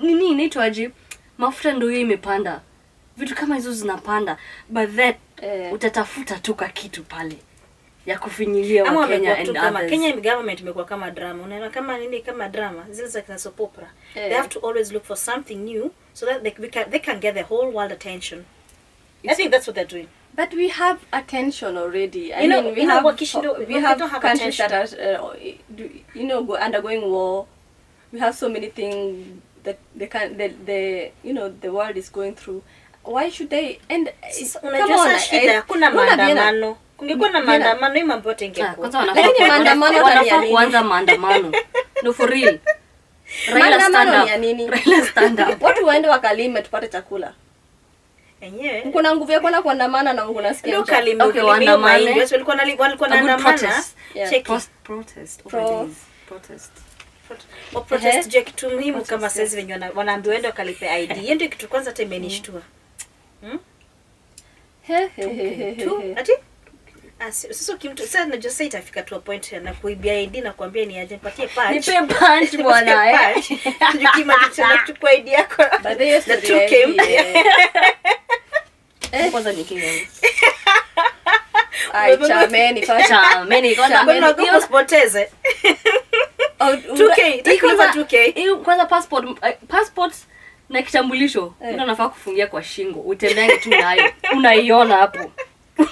C: nini inaitwaje? Mafuta ndio hiyo imepanda. Vitu kama hizo zinapanda. But that utatafuta tu kitu pale ya kufinyilia wa Kenya and others.
B: Kenya government imekuwa kama drama. Unaona kama drama. Zile za soap opera. They have to always look for something new so that they can get the whole world attention. I think that's what they're doing.
A: But we have attention already.
B: We
A: have countries that are undergoing war. We have so many things that the world is going through. Why should they
B: unajua shida hakuna maandamano. Kungekuwa na maandamano hii mambo yote ingekuwa.
A: Lakini maandamano
C: kuanza maandamano. No for real.
A: Maandamano ya nini?
C: Raila stand up.
A: Watu waende wakalime tupate chakula.
B: Yenyewe.
A: Kuna nguvu ya kwenda kuandamana na nguvu nasikia.
B: Okay, waandamane. Walikuwa wanaandamana. Protest je kitu muhimu kama sasa wenye wanaambiwa ende wakalipe ID. Hiyo ndio kitu kwanza hata imenishtua. Ati? Sasa kimtu sasa najua sasa itafika to a point na kuibia ID na kuambia ni aje nipatie patch.
C: Nipe patch bwana
B: Tujukima tena kuchukua ID yako.
A: But they used to
B: took him.
C: Kwanza ni Kenya.
A: Ai chameni kwanza
B: mbona usipoteze 2K tiklipa 2K
C: kwanza passport na kitambulisho mtu anafaa kufungia kwa shingo utembeange tu nayo unaiona hapo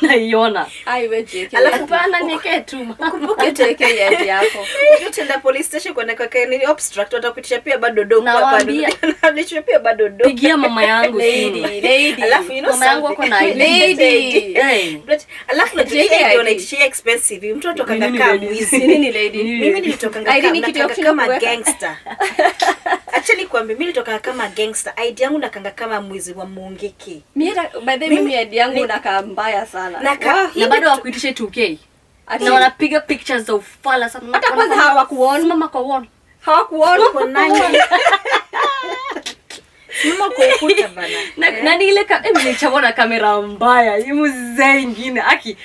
C: unaiona
A: ai weje
B: alafu
C: pana nieke tu
A: ukumbuke teke yako
B: utenda police station kwa nini obstruct watakutisha pia bado dogo
C: hapa
B: ndio pia bado dogo
C: pigia mama yangu
A: lady
B: alafu
C: mama yangu wako na
A: lady
B: alafu ndio inaishia expensive mtu atoka kama mwizi
A: nini lady
B: mimi nilitoka kama gangster actually kwambie mimi nilitoka kama gangster ID yangu nakanga kama mwizi wa Mungiki
A: mimi ID yangu nakaa mbaya sana
C: na bado wakuitisha 2K na wanapiga pictures za ufala sana
A: hata kwanza hawakuona
C: mama kwa one
B: hawakuona kwa nani mama kwa ukuta bana
C: na ni ile nilichomona kamera mbaya hiyo zingine aki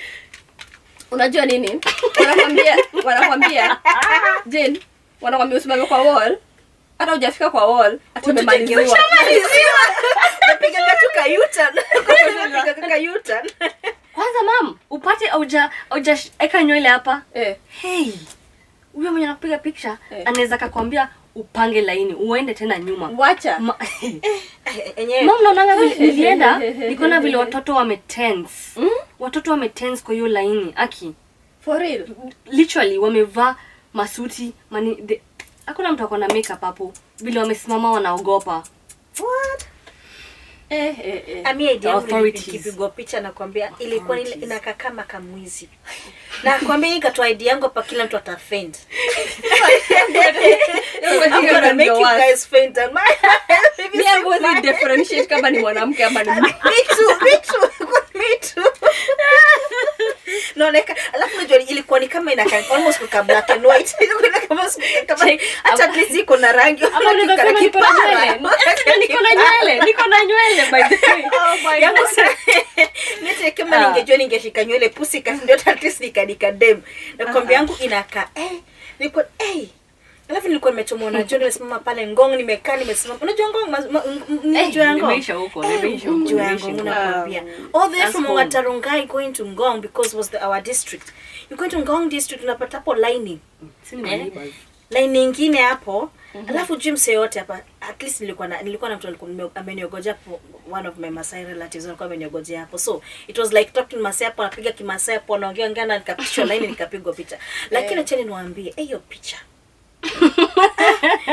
A: unajua nini wanakwambia Jane wanakwambia usimame kwa wall hata hujafika kwa wall atumemaliziwa
B: napiga katuka U-turn
C: kwanza mam upate auja eka nywele hapa hey huyo mwenye anakupiga picture anaweza kukwambia upange laini uende tena nyuma
A: wacha
C: mam naona nilienda nikaona vile watoto wametense watoto wametense kwa hiyo laini aki
A: for real
C: literally wamevaa masuti hakuna mtu akona makeup hapo vile wamesimama wanaogopa
B: what kipigwa picha nakwambia ilikuwa inakaa kama kamwizi na kwambia ikatoa ID yangu hapa kila mtu atafend make you guys faint and
A: me was differentiate kama ni mwanamke ama ni
B: me too naoneka alafu unajua ilikuwa ni kama inakaa almost kwa black and white ilikuwa kama hata at least iko na rangi
C: ama niko na kipara niko na nywele by the way
B: yangu nete kama ningejua ningeshika nywele pusi kasi ndio at least nikadika dem na kwambia yangu inakaa niko alafu nilikuwa nimechomwa na John nimesimama pale Ngong nimekaa nimesimama unajua Ngong unajua Ngong
C: nimeisha huko
B: nakwambia all the from Ngatarungai going to Ngong because was our district you going to Ngong district unapata hapo lining line nyingine hapo alafu James yote hapa at least nilikuwa na mtu alikuwa ameniogoja hapo one of my Masai relatives alikuwa ameniogojea hapo so it was like talking Masai hapo anapiga kimasai hapo anaongea ngana nikapishwa line nikapigwa picha lakini acheni niwaambie hiyo picha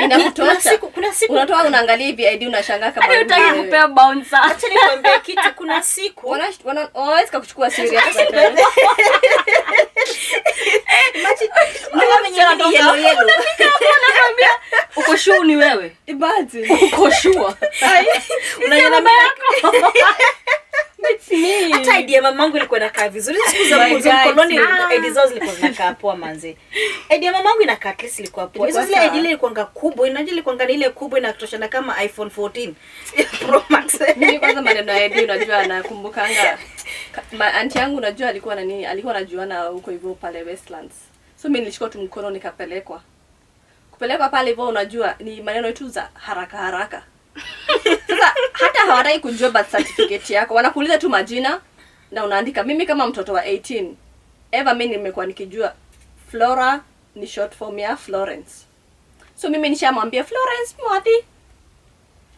A: inakutosha kuna siku unatoa unaangalia hivi ID unashangaa kama
C: unataka kupea bouncer
B: acha nikwambie kitu kuna siku
A: always kuchukua serious
B: mama mwenye yellow
C: nakwambia uko sure ni wewe
A: imagine
C: uko sure
B: unaiona
C: yako
A: it's me
B: hata ID ya mamangu ilikuwa inakaa vizuri siku za mkoloni ID zao zilikuwa zinakaa poa manze ID ya mamangu inakaa at least ilikuwa poa hizo zile ID ile ilikuwa kubwa inajili ilikuwa ile kubwa inatoshana kama iPhone 14 Pro Max
A: mimi kwanza maneno ya ID unajua nakumbukanga aunti yangu unajua alikuwa na nini alikuwa anajuana huko hivyo pale Westlands so mimi nilishika tu mkono nikapelekwa pale hivyo unajua ni maneno tu za haraka sasa hata hawataki kujua birth certificate yako wanakuuliza tu majina na unaandika mimi kama mtoto wa 18 mimi nimekuwa nikijua Flora ni short form ya Florence so mimi nishamwambia Florence Mwathi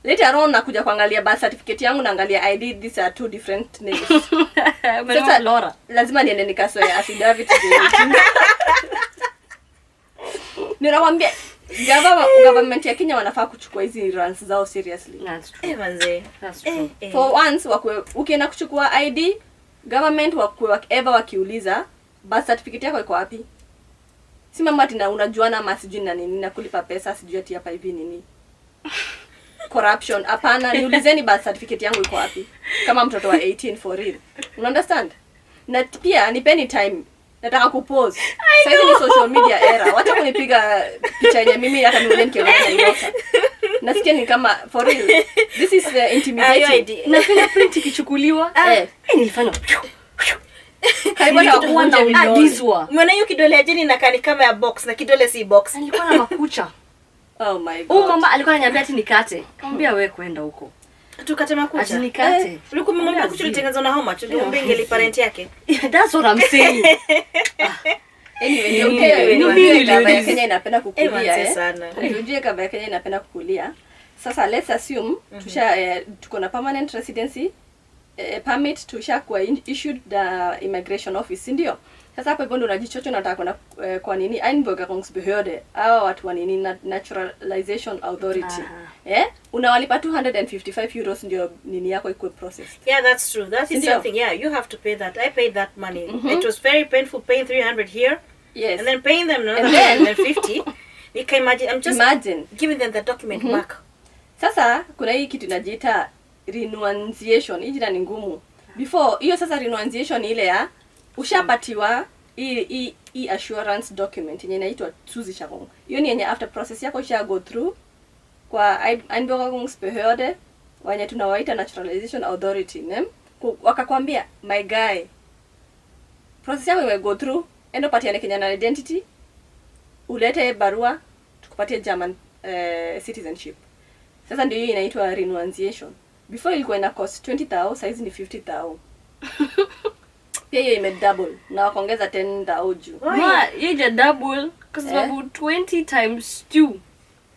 A: later on nakuja kuangalia birth certificate yangu naangalia ID these are two different names
C: sasa Flora
A: lazima niende nikasoe affidavit ninawaambia government ya Kenya wanafaa kuchukua hizi runs zao seriously.
C: That's true.
B: That's true.
A: For once ukienda kuchukua ID government whatever wakiuliza birth certificate yako iko wapi? Si mama tina unajuana ama sijui na nini na kulipa pesa sijui ati hapa hivi nini. Corruption hapana niulizeni birth certificate yangu iko wapi kama mtoto wa 18 for real. You understand? Na pia nipeni time nataka kupose. Sasa ni social media era. Wacha kunipiga picha yenye mimi hata nione nikiona naiosha. Nasikia ni kama for real. This is intimidating.
C: Na fingerprint ikichukuliwa nilifanya
A: karibu na kuanda
C: uliagizwa.
B: Umeona hiyo kidole ya jini inakaa kama ya box na kidole si box.
C: Alikuwa na makucha.
A: Oh my god.
C: Mama alikuwa ananiambia ati nikate. Kaambia wewe kwenda huko.
B: Tukate makucha.
C: Ajinikate.
B: Ulikuwa umemwambia kucha ulitengenezwa na how much? Ungemwambia ngeli parent yake.
C: That's what I'm saying.
A: Anyway, kama ya Kenya inapenda kukulia
B: sana.
A: Unajua kama ya Kenya inapenda kukulia. Sasa let's assume tuko na permanent residency permit tushakuwa issued the immigration office, ndio. Sasa hapo hivyo ndo unajichocho nataka kwenda kwa nini Einbürgerungsbehörde hawa watu wa nini naturalization authority. Unawalipa 255 euros ndio nini yako ikuwe process.
B: Yeah, that's true. That is something. Yeah, you have to pay that. I paid that money. It was very painful paying 300 here.
A: Yes.
B: And then paying them another 150. You can imagine. I'm just giving them the document back.
A: Sasa kuna hii kitu inajiita renunciation. Hii jina ni ngumu. Before hiyo sasa renunciation ile ya ushapatiwa hii assurance document yenye inaitwa Zusicherung. Hiyo ni yenye after process yako isha go through kwa Einbürgerungsbehörde wenye tunawaita naturalization authority, ne? Wakakwambia my guy, process yako ime go through, endo patia Kenyan identity, ulete barua tukupatie German citizenship. Sasa ndio hiyo inaitwa renunciation. Before ilikuwa ina cost 20,000, saizi ni 50,000. Pia hiyo ime double na wakaongeza 10,000 juu.
C: Hiyo double kwa sababu 20 times 2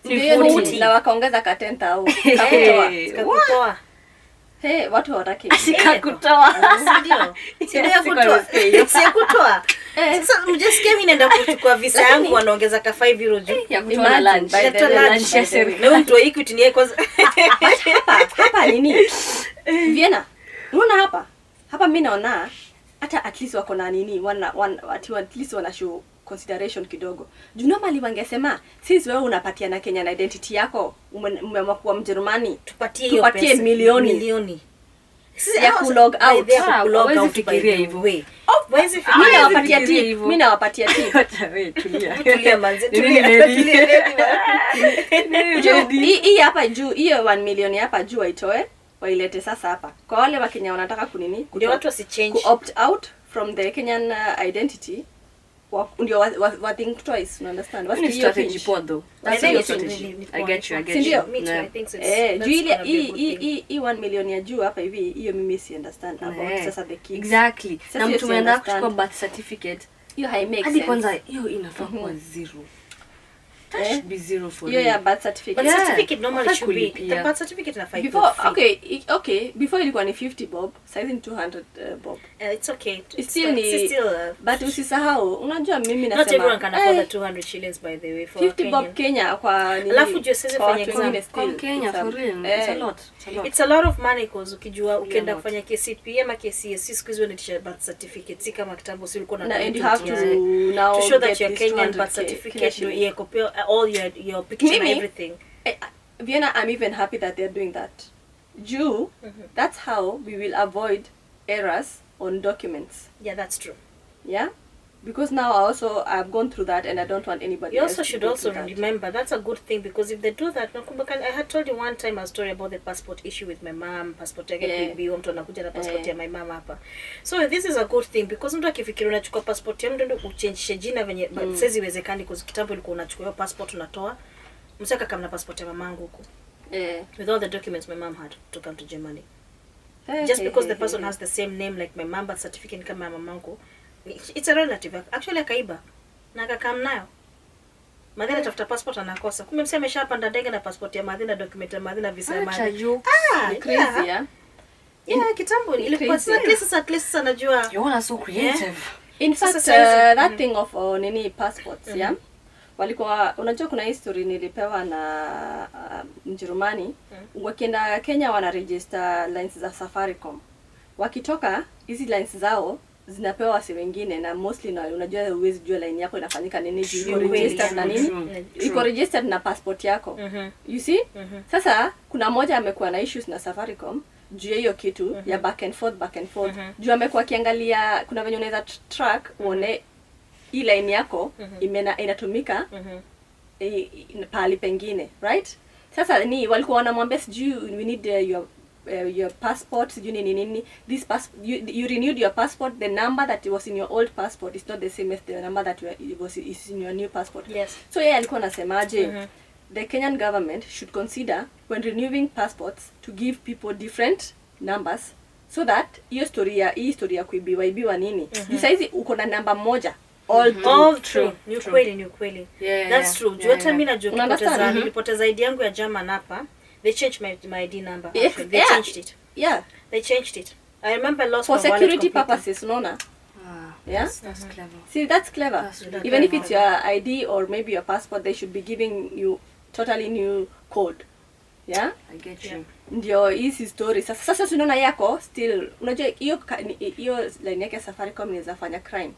A: ni 40 na wakaongeza ka 10,000.
B: Kakutoa.
A: Watu hawataki.
C: Asikakutoa.
B: Sio kutoa. Sasa mjisikia mimi naenda kuchukua visa yangu wanaongeza ka 5 euro juu.
C: Ya kutoa lunch.
B: Leo mtu Equity ni kwanza.
A: Hapa nini? Vienna. Unaona hapa mimi naona hata at least wako na nini at least wana show consideration kidogo. Juu normally wangesema since wewe unapatia na Kenyan identity yako umeamua kuwa Mjerumani tupatie milioni. Sisi ya ku log out.
C: Hawezi fikiria hivyo.
A: Mimi nawapatia tip.
C: Acha wewe tulia.
B: Tulia manzi.
A: Hii hapa juu hiyo 1 million hapa juu waitoe wailete sasa hapa. Kwa wale wa Kenya wanataka kunini?
B: Ndio watu wasichange.
A: Opt out from the Kenyan identity. Ndio wa think twice, you understand?
C: What's the strategy pod though? That's your strategy. I get you.
B: Me too, I think so.
A: Juu ile hii 1 million ya juu hapa hivi hiyo mimi si understand about sasa the kids.
C: Exactly. Na mtu anaenda kuchukua birth certificate.
A: Hiyo hai make sense.
C: Hadi kwanza hiyo inafaa kuwa zero. That should be zero for you.
A: Yeah, birth certificate.
B: Birth certificate normally should be. The birth certificate na 5
A: before, okay. Before ilikuwa ni 50 bob, sasa ni 200 bob.
B: It's okay.
A: It's still but usisahau, unajua mimi nasema
B: not everyone can afford the 200 shillings by the way for
A: 50 bob Kenya kwa nini?
B: Alafu juu sasa fanya exam
C: kwa Kenya for real. It's a lot.
B: It's a lot of money cause ukijua ukienda kufanya KCPE ama KCSE siku hizo ni birth certificate si kama kitambo si ulikuwa na
A: and you have to now
B: to show that your Kenyan birth certificate ndio yeko all your picture and everything.
A: Vienna, I'm even happy that they're doing that. That's how we will avoid errors on documents.
B: Yeah, that's true.
A: Yeah? Because now I've gone through that and I don't want anybody
B: else.
A: You
B: also should also remember that's a good thing because if they do that, I had told you one time a story about the passport issue with my mom, passport yake kuibiwa mtu anakuja na passport ya my mom hapa. So this is a good thing because mtu akifikiri unachukua passport ya mtu ndio uchange jina venye sasa iwezekani because kitambo ilikuwa unachukua hiyo passport unatoa msaka kama na passport ya mamangu huko. With all the documents my mom had to come to Germany. Just because the person has the same name like my mom birth certificate kama mamangu. It's a relative. Actually akaiba. Na akakam nayo. Madhina tafuta passport anakosa. Kumbe msema ameshapanda ndege na passport ya Madhina, document ya Madhina, visa ya Madhina.
A: Crazy,
B: yeah, kitambo ilikuwa at least anajua.
C: You are so creative.
A: In fact, that thing of nini passports, walikuwa unajua kuna history nilipewa na Mjerumani. Wakienda Kenya wana register lines za Safaricom. Wakitoka hizi lines zao zinapewa wasi wengine na mostly na unajua uwezi jua line yako inafanyika nini iko registered na nini iko registered na passport yako. You see? Sasa kuna mmoja amekuwa na issues na Safaricom juu hiyo kitu ya back and forth. Juu amekuwa akiangalia kuna venye unaweza track uone hii line yako inatumika pahali pengine, right? Sasa ni walikuwa wanamwambia sijui we need your passport sijui nini this you renewed your passport, the number that was in your old passport is not the same as the number that is in your new passport.
B: Yes.
A: So yeye alikuwa anasemaje the Kenyan government should consider when renewing passports to give people different numbers so that hii story ya kuibiwa nini. Juu saizi uko na namba moja
B: all true. Ni kweli. That's true. Juu hata mimi najua nilipoteza ID yangu ya German hapa. They changed my ID number. Actually. They changed it.
A: Yeah.
B: They changed it. I remember lost
A: for
B: my wallet
A: security
B: completely.
A: purposes, unaona? Yeah,
C: That's clever.
A: See, that's clever.
C: That's really
A: Even if
C: clever.
A: it's your ID or maybe your passport, they should be giving you totally new code. Yeah?
C: I get you.
A: Ndio hizi story. Sasa tunaona yako still. Unajua hiyo line yake Safaricom inaweza fanya crime.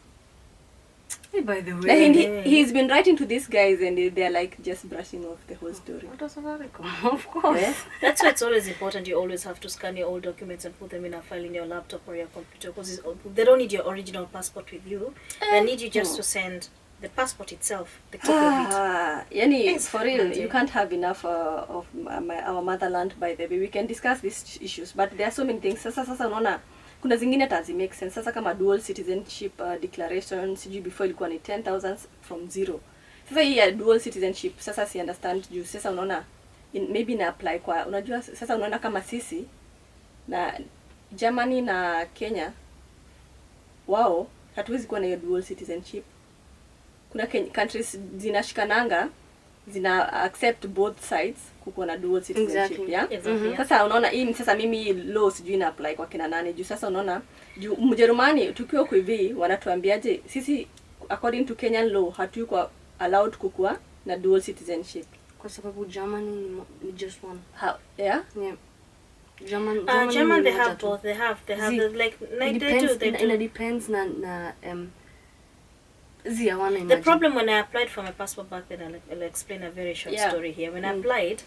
C: Hey, by the
A: Like,
C: way.
A: and he's been writing to these guys and they're like just brushing off the whole story.
C: What was Safaricom? Of course.
A: Yeah?
B: That's why it's always important. You always have to scan your old documents and put them in a file in your laptop or your computer, because they don't need your original passport with you. They need you just to send the passport itself, the copy of it.
A: Yani,
B: Yes,
A: for real,
B: Mandy.
A: you can't have enough of our motherland, by the way. We can discuss these issues, but there are so many things. Sasa unaona kuna zingine hata make sense. Sasa kama dual citizenship declaration, sijui before ilikuwa ni 10,000 from zero. Sasa hii ya dual citizenship, sasa si understand juu. Sasa unaona maybe na apply kwa, unajua sasa unaona kama sisi na Germany na Kenya, wao hatuwezi kuwa na hiyo dual citizenship. Kuna countries zinashikananga zina accept both sides kukuwa na dual citizenship.
C: Exactly.
A: Yeah?
B: Exactly.
A: Sasa unaona hii sasa mimi law sijui na apply kwa kina nani juu sasa unaona juu Mjerumani tukiwa kwa hivi wanatuambiaje sisi according to Kenyan law hatuko allowed kukuwa na dual citizenship.
C: Kwa sababu Germany ni just one.
A: How? Yeah?
C: Yeah. German
B: They have both. They have like
C: it depends na Zia, one
B: The problem when I applied for my passport back then, I'll explain a very short
A: Yeah.
B: story here. When I applied,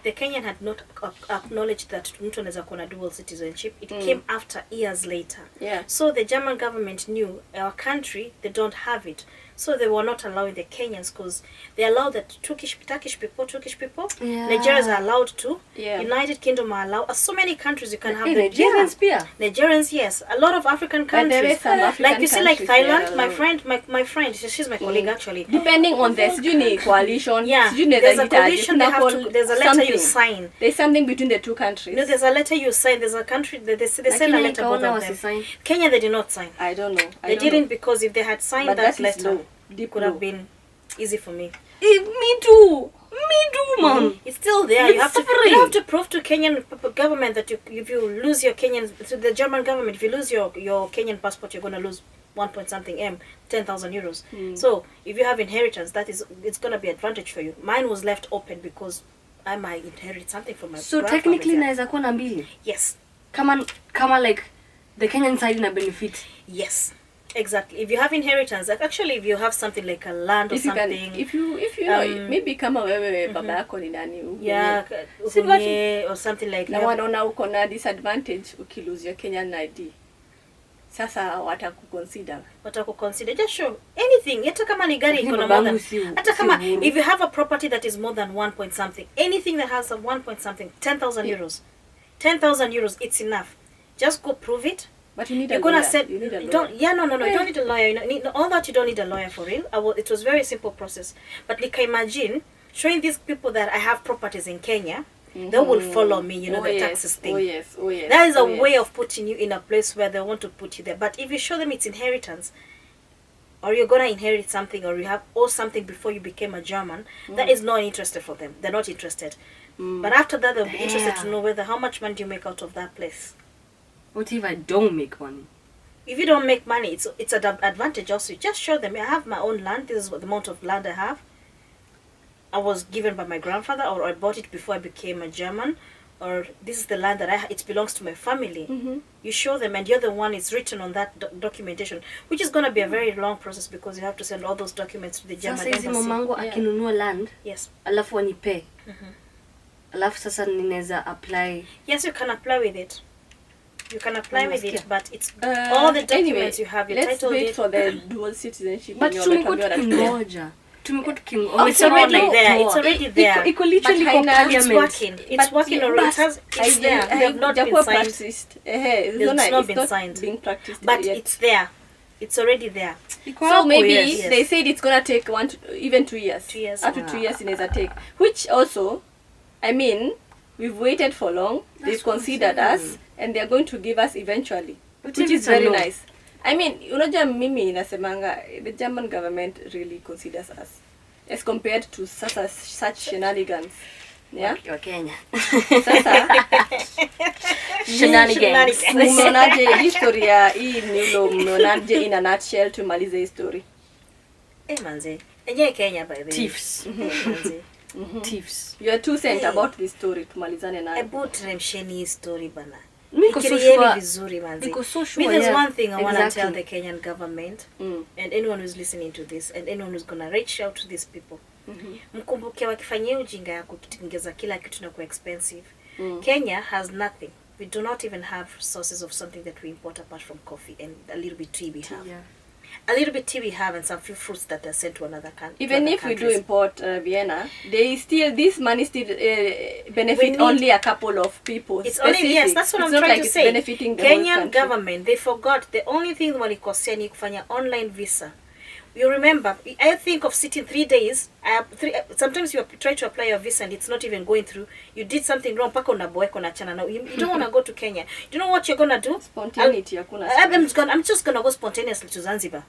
B: the Kenyan had not acknowledged that mtu anaweza kuwa na dual citizenship. It came after years later.
A: Yeah.
B: So the German government knew our country, they don't have it. So they were not allowing the Kenyans because they allow the Turkish people.
C: Yeah.
B: Nigerians are allowed to.
A: Yeah.
B: United Kingdom are allowed. So many countries you can have
C: Hey,
B: the
C: Nigerians pia.
B: Nigerians, yes. A lot of African
A: But there
B: countries.
A: is some African
B: Like you see, like
A: countries they are
B: Thailand, my
A: allowed.
B: friend, she's my colleague actually.
A: Depending on the sijui ni coalition,
B: Yeah,
A: sijui ni
B: there's a
A: hitaji,
B: coalition, they have to, there's a letter you sign.
A: There's something between the two countries.
B: No, there's a letter you sign. There's a country, they send a
C: Lakini
B: letter both
C: nikaona
B: of them.
C: wasisign.
B: Kenya, they did not sign.
A: I don't know. I
B: They
A: don't
B: didn't
A: know.
B: because if they had signed
A: But
B: that
A: that is
B: letter,
A: law. Deep
B: it could
A: law.
B: have been easy for me.
C: Me too, man.
B: It's still there.
C: It's
B: You have to
C: suffering.
B: you have to prove to Kenyan government that if you lose your Kenyan, to the German government, if you lose your Kenyan passport, you're going to lose 1 point something 10,000 euros. So if you have inheritance, it's going to be advantage for you. Mine was left open because I might inherit something from my
C: So
B: grandfather.
C: technically naweza kuwa na mbili.
B: Yes.
C: Kama like the Kenyan side na benefit.
B: Yes. Exactly. If you have inheritance, like actually if you have something like a land or
A: If you can,
B: something.
A: if you know, maybe kama wewe baba yako ni nani
B: Yeah,
A: Si basi-
B: uhunye or something like
A: na
B: that.
A: wanaona uko na disadvantage ukilose your Kenyan ID. Sasa watakuconsider.
B: Watakuconsider, just show anything, hata kama ni gari
C: Lakini
B: iko na
C: babangu
B: more
C: si-
B: than, hata
C: si
B: kama
C: uhuru.
B: if you have a property that is more than 1 point something, anything that has a 1 point something, 10,000 euros, 10,000 euros, it's enough. Just go prove it.
A: But you need a
B: You're gonna
A: lawyer.
B: set.
A: You need a lawyer.
B: Don't. Yeah, no. You don't need a lawyer. You need all that. You don't need a lawyer for real. It was very simple process. But like imagine showing these people that I have properties in Kenya. They will follow me. You know
A: Oh,
B: the
A: yes.
B: taxes thing.
A: Oh yes. Oh yes.
B: That is a
A: Oh, yes.
B: way of putting you in a place where they want to put you there. But if you show them it's inheritance, or you're gonna inherit something, or you have owe something before you became a German, that is not interested for them. They're not interested. But after that, they'll be interested to know whether how much money do you make out of that place.
C: What if I don't make money?
B: If you don't make money, it's an advantage also. You just show them, I have my own land. This is what the amount of land I have. I was given by my grandfather, or I bought it before I became a German, or this is the land that it belongs to my family. You show them, and you're the one. It's written on that documentation, which is going to be a very long process because you have to send all those documents to the German
C: Sasa hizi
B: embassy.
C: mamangu akinunua land,
B: Yes,
C: alafu anipe. Alafu sasa ninaweza apply.
B: yes, you can apply with it. You can apply with it,
C: Nasikia.
B: but it's all the documents
A: Anyway,
B: you have. Your
A: let's
B: title
A: wait
B: deed.
A: for the dual citizenship.
C: But
A: yenye
C: tumekuwa
A: wametuambia
C: tukingoja. Tumekuwa tukingoja.
B: Oh, it's already there. It's already there.
C: Iko literally
A: But
C: kwa
A: haina-
C: parliament.
B: It's working. It's working already. It's there. They have not been signed.
A: practiced. It's
B: not been signed.
A: being practiced
B: But
A: yet.
B: it's there. It's already there.
A: So maybe
B: yes.
A: they said it's gonna take even 2 years.
B: 2 years.
A: Up to 2 years inaweza take. Which also, I mean, we've waited for long. They've considered us, and they're going to give us eventually, which is very nice. I mean, unajua mimi nasemanga, the German government really considers us as compared to such shenanigans. Yeah.
C: Kenya.
A: Sasa
C: Shenanigans.
A: Mmeonaje history ya hii nilo, mmeonaje in a nutshell tumalize history?
B: Manze. Enye Kenya by the way.
C: Thieves.
B: Manze.
C: Thieves.
A: You are 2 cents about this story tumalizane nayo.
B: About remsheni story bana.
C: Niko so
B: vizuri manze.
C: Niko so sure.
B: There's one thing I want to tell the Kenyan government and anyone who's listening to this and anyone who's gonna reach out to these people. Mkumbuke wakifanyia ujinga ya kuongeza kila kitu na ku expensive. Kenya has nothing. We do not even have sources of something that we import apart from coffee and a little bit tea we have.
C: Yeah.
B: A little bit tea we have and some few fruits that are sent to another country.
A: Even if we do import Vienna, this money still benefit only a couple of people.
B: It's only, yes, that's what I'm trying to say.
A: Benefiting the
B: Kenyan government, they forgot the only thing walikosea ni kufanya online visa. You remember, I think of sitting 3 days. Sometimes you try to apply your visa and it's not even going through. You did something wrong. Paka unaboeka unachana. Now you don't want to go to Kenya. You know what you're gonna do?
A: Spontaneity.
B: I'm just gonna go spontaneously to Zanzibar.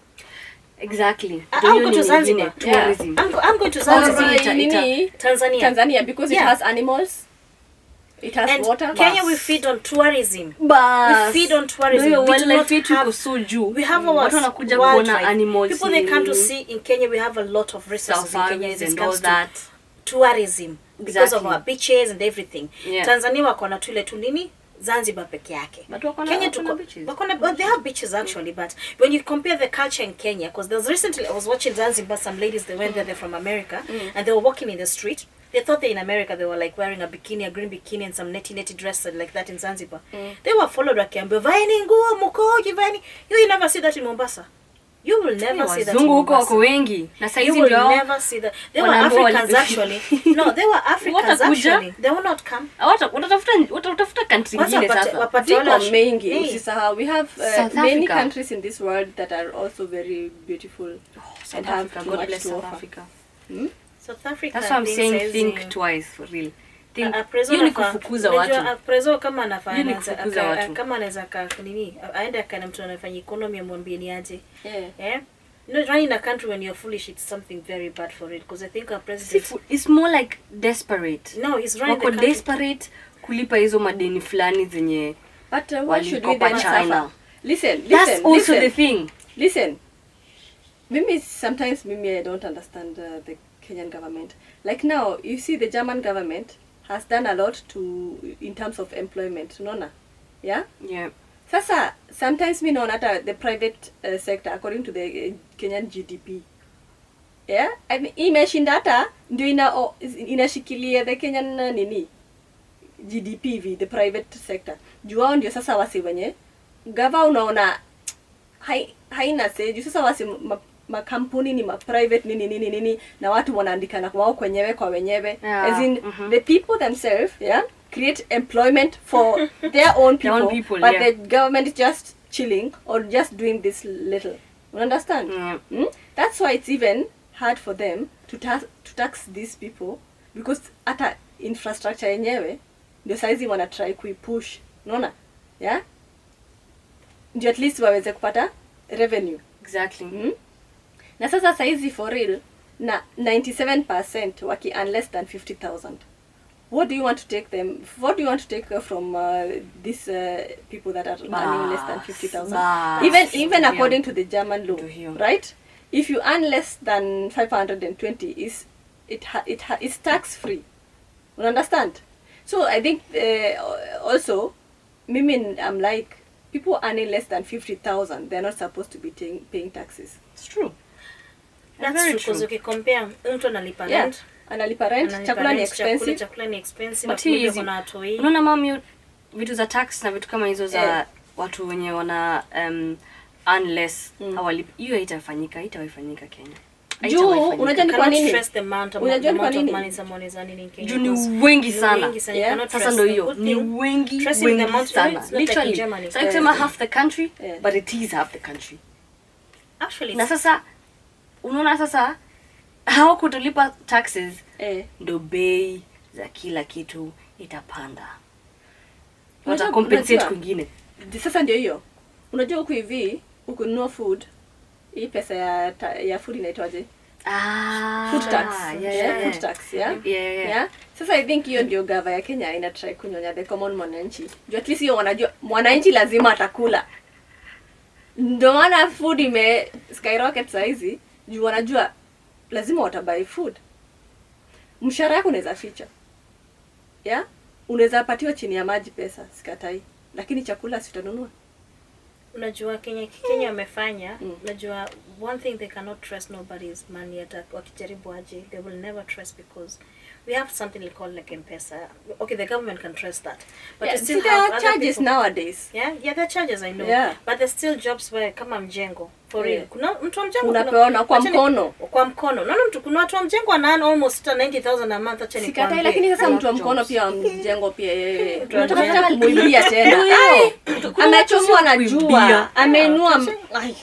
C: Exactly.
B: I'm going to Zanzibar.
C: Tourism.
B: I'm going to Zanzibar.
A: Tanzania because it has animals. It has
B: and
A: water.
B: Kenya we feed on tourism.
C: Bas.
B: We feed on tourism.
C: No,
B: we do not
C: have so juu.
B: We have our
C: wanakuja kuona animals.
B: People they come to see in Kenya. We have a lot of resources in Kenya
C: and all that.
B: Tourism because of our beaches and everything.
C: Yeah.
B: Tanzania wako na tule tu nini? Zanzibar peke yake. Kenya
C: beaches.
B: They have beaches actually, but when you compare the culture in Kenya, because there was recently I was watching Zanzibar, some ladies they went there, they're from America, and they were walking in the street. They thought they're in America. They were like wearing a bikini, a green bikini, and some netty dress like that in Zanzibar. They were followed wakiambiwa vaeni nguo mkoje vaeni. You never see that in Mombasa. You will never see that in Mombasa.
C: Wengi. Na
B: you will never see that. They were Africans actually. No, they were Africans actually. They will not come.
C: Watatafuta country nyingine sasa.
A: Ziko mengi. Usisahau we have many countries in this world that are also very beautiful and have too much to offer.
B: South Africa.
C: That's what I'm saying. Think twice for real.
A: Hiyo ni kufukuza watu.
B: Prezo kama anafanya kama anaweza ka nini aende akana mtu anafanya economy amwambie ni aje. No, running a country when you're foolish, it's something very bad for it. Because I think our president
C: is more like desperate.
B: No, he's running the country.
C: Desperate kulipa hizo madeni fulani zenye.
A: But what should we then suffer? Listen.
C: That's also the thing.
A: Listen. Sometimes I don't understand the Kenyan government. Like now, you see the German government has done a lot in terms of employment. Unaona? Yeah?
C: Yeah.
A: Sasa, sometimes we know that the private sector, according to the Kenyan GDP. Yeah? I mean, imagine data, ndio inashikilia the Kenyan nini? GDP, the private sector. Juao ndio sasa wasi wenye. Gava unaona, haina say, sasa wasi makampuni ni private nini na watu wanaandikana kwao kwenyewe kwa wenyewe. As in, the people themselves, yeah? Create employment for their own people, but the government is just chilling or just doing this little. You understand? That's why it's even hard for them to tax these people because hata infrastructure yenyewe ndio saizi wana try kuipush. Unaona? Yeah? Ndio at least waweze kupata revenue.
C: Exactly.
A: Na sasa saizi for real na 97% waki earn less than 50,000. What do you want to take from these people that are earning less than 50,000? Even according to the German law, right? If you earn less than 520, it's tax free. You understand? So I think also, I'm like people earning less than 50,000, they're not supposed to be paying taxes.
C: It's true.
B: That's true because you compare mtu analipa rent.
A: Analipa rent, chakula ni expensive.
C: But unaona mami vitu za tax na vitu kama hizo za watu wenye wana earn less hawalipi. Hiyo haitafanyika Kenya.
A: Juu unajua ni kwa nini?
B: Unajua ni kwa nini?
C: Juu ni wengi sana. Sasa ndio hiyo. Ni wengi sana. Literally. So kusema half the country, but it is half the country.
B: Actually,
C: Na sasa unaona sasa hawakutolipa taxes, ndo bei za kila kitu itapanda. Wata compensate kwingine.
A: Sasa ndio hiyo. Unajua huku hivi, ukununua food, hii pesa ya food inaitwaje? Food tax. Food tax, yeah. Sasa I think hiyo ndio gava ya Kenya ina try kunyonya the common mwananchi. Juu at least hiyo wanajua mwananchi lazima atakula. Ndio maana food ime skyrocket saizi, juu wanajua lazima watabuy food. Mshahara yako unaweza ficha. Yeah? Unaweza patiwa chini ya maji pesa, sikatai. Lakini chakula sitanunua.
B: Unajua Kenya wamefanya, unajua one thing they cannot trust nobody's money at wakijaribu aje, they will never trust because we have something called like M-Pesa. Okay, the government can trust that. But you still have other
A: charges
B: people.
A: Nowadays.
B: Yeah, there are charges, I know.
A: Yeah.
B: But there's still jobs where kama mjengo. For real. Kuna mtu wa mjengo
A: unapeona kwa mkono.
B: Kwa mkono. Unaona kuna watu wa mjengo wana almost 90,000 a month acha ni kwa.
A: Sikatai, lakini sasa mtu wa mkono pia mjengo pia yeye. Tunataka kumuibia tena. Amechomwa na jua. Ameinua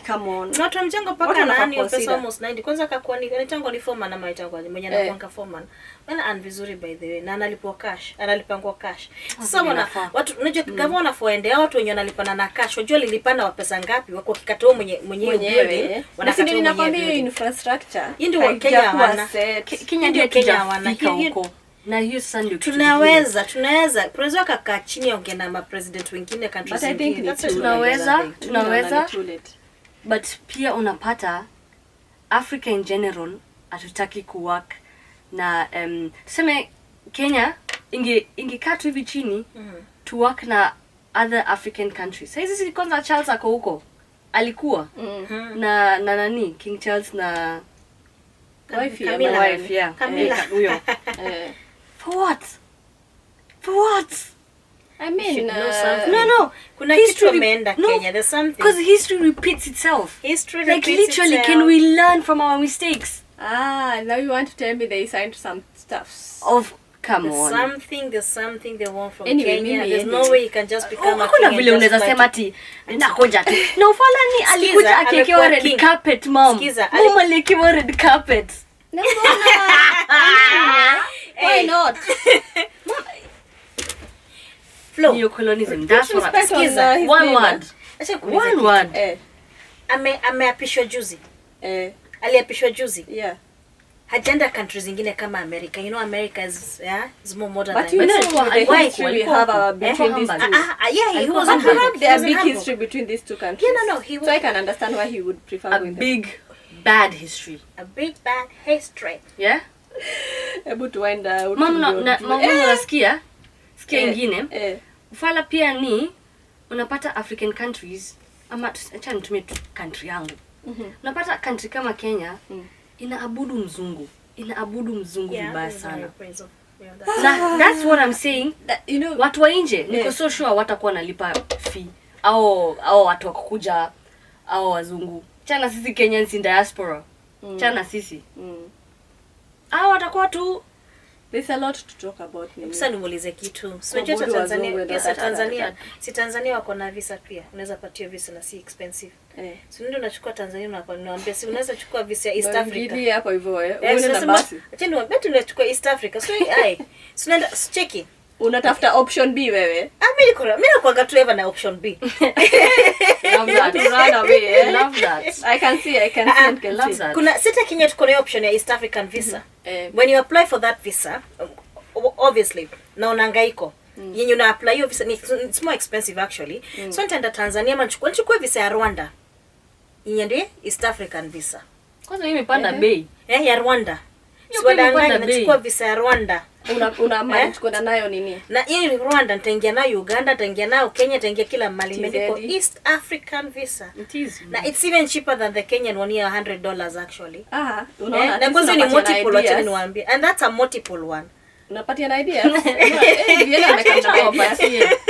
A: come on.
B: Watu wa mjengo paka nani pesa almost 90. Kwanza akakuwa ni tango ni foreman na maitango mwenye anakuanga foreman. Wana an vizuri by the way na analipwa cash, analipangwa cash. Sasa watu unajua kama wanafoendea watu wenye wanalipana na cash, wajua lilipana wa pesa ngapi wako kikatao mwenyewe
A: wanakatao ninakwambia infrastructure
B: hii ndio Kenya wana
C: Kenya ndio Kenya wana huko. Na hiyo sasa ndio
B: tunaweza prezo akakaa chini ongea na ma president wengine countries zingine.
C: Tunaweza but pia unapata Africa in general hatutaki kuwork na tuseme Kenya ingekaa tu hivi chini to work na other African countries. Sasa hizi kwanza Charles ako huko alikuwa na nani King Charles na
A: wife
B: Camilla
C: huyo for what
A: I mean
B: no kuna kitu imeenda Kenya, there's something
C: because history repeats itself. Like literally can we learn from our mistakes?
A: Now you want to tell me they signed some stuffs
C: of come on.
B: There's something they want from
A: anyway,
B: Kenya. There's no way you can just become a king.
C: Kuna vile unaweza sema ati nakuja tu. Na ufala ni alikuja akiwa red carpet mom. Mama alikiwa red carpet.
A: No. Why not?
B: Flow.
C: Neocolonialism. That's what I
B: skiza.
C: One word.
B: Ameapishwa juzi. Aliapishwa juzi.
A: Yeah.
B: Hajenda countries zingine kama America. You know America is more modern
A: but
B: than
A: you know the history we have between these two.
B: He wasn't humble.
A: There's a big history between these two countries.
B: Yeah, no.
A: So I can understand why he would prefer going there.
C: Big bad history.
B: A big bad history.
C: Yeah?
A: Able to wind out.
C: Mama unasikia? Sikia ingine. Ufala pia ni unapata African countries ama acha nitumie country yangu. Unapata country kama Kenya inaabudu mzungu vibaya sana. That's what I'm saying.
A: You know,
C: watu wa nje niko so sure watakuwa nalipa fee au watu wakuja au wazungu. Chana sisi Kenyans in diaspora. Chana sisi. Watakuwa tu.
A: There's a lot to talk about.
B: Sasa nimuulize kitu. Unajua Tanzania wako na visa pia. Unaweza patia visa na si expensive. Si ndio unachukua Tanzania unaambia si unaweza chukua visa ya East Africa.
A: Ndio hapo hivyo uende na basi.
B: Acha niambie tunachukua East Africa. So tunaenda cheki.
A: Unatafuta option B wewe.
B: Mimi nakuanga tu ever na option B.
C: Love that. Run away. Love that.
A: I can see.
C: Love that.
B: Kuna sita Kenya tuko na option ya East African visa. When you apply for that visa, obviously na unahangaiko. Yenye una apply hiyo visa it's more expensive actually. So nitaenda Tanzania ama nichukue visa ya Rwanda. Yenye ndio East African visa.
C: Kwanza mimi nimepanda bei.
B: Ya Rwanda. So nachukua visa ya Rwanda.
A: Una manage kwenda nayo nini?
B: Na hii Rwanda nitaingia nayo Uganda, nitaingia nayo Kenya, nitaingia kila mahali. Imeandikwa East African visa.
C: It is.
B: Na it's even cheaper than the Kenyan one here, $100 actually.
A: Unaona?
B: Na kwanza ni multiple, wacha niwaambie. And that's a multiple one.
A: Unapatia na idea? Vienna amekata basi.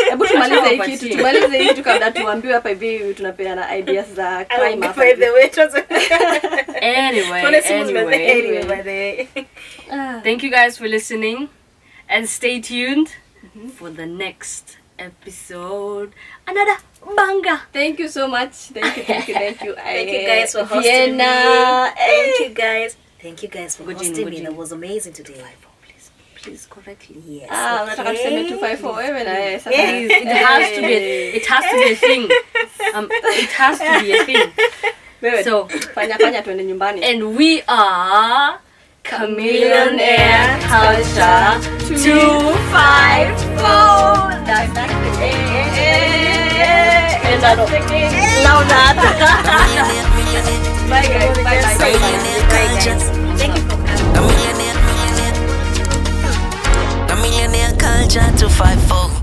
A: Hebu tumalize hii kitu kabla tuambiwe hapa hivi tunapeana ideas za crime hapa.
B: By the way,
C: anyway.
B: By the way.
C: Thank you guys for listening and stay tuned for the next episode. Another banger.
A: Thank you so much. Thank you.
B: Thank you guys for hosting
A: Vienna.
B: me. Thank you guys for hosting me.
C: Gojin.
B: That was amazing today.
C: Please correctly.
B: Yes.
A: Unataka tuseme 254 wewe na yeye sasa.
C: Please, it has to be a thing. It has to be a thing.
A: Wewe
C: So,
A: fanya tuende nyumbani.
C: and we are Chameleonaire Culture 254.
A: That's the
C: And that's the Now that.
A: Bye guys. Bye.
B: Thank you for coming.
D: Chameleonaire culture 254.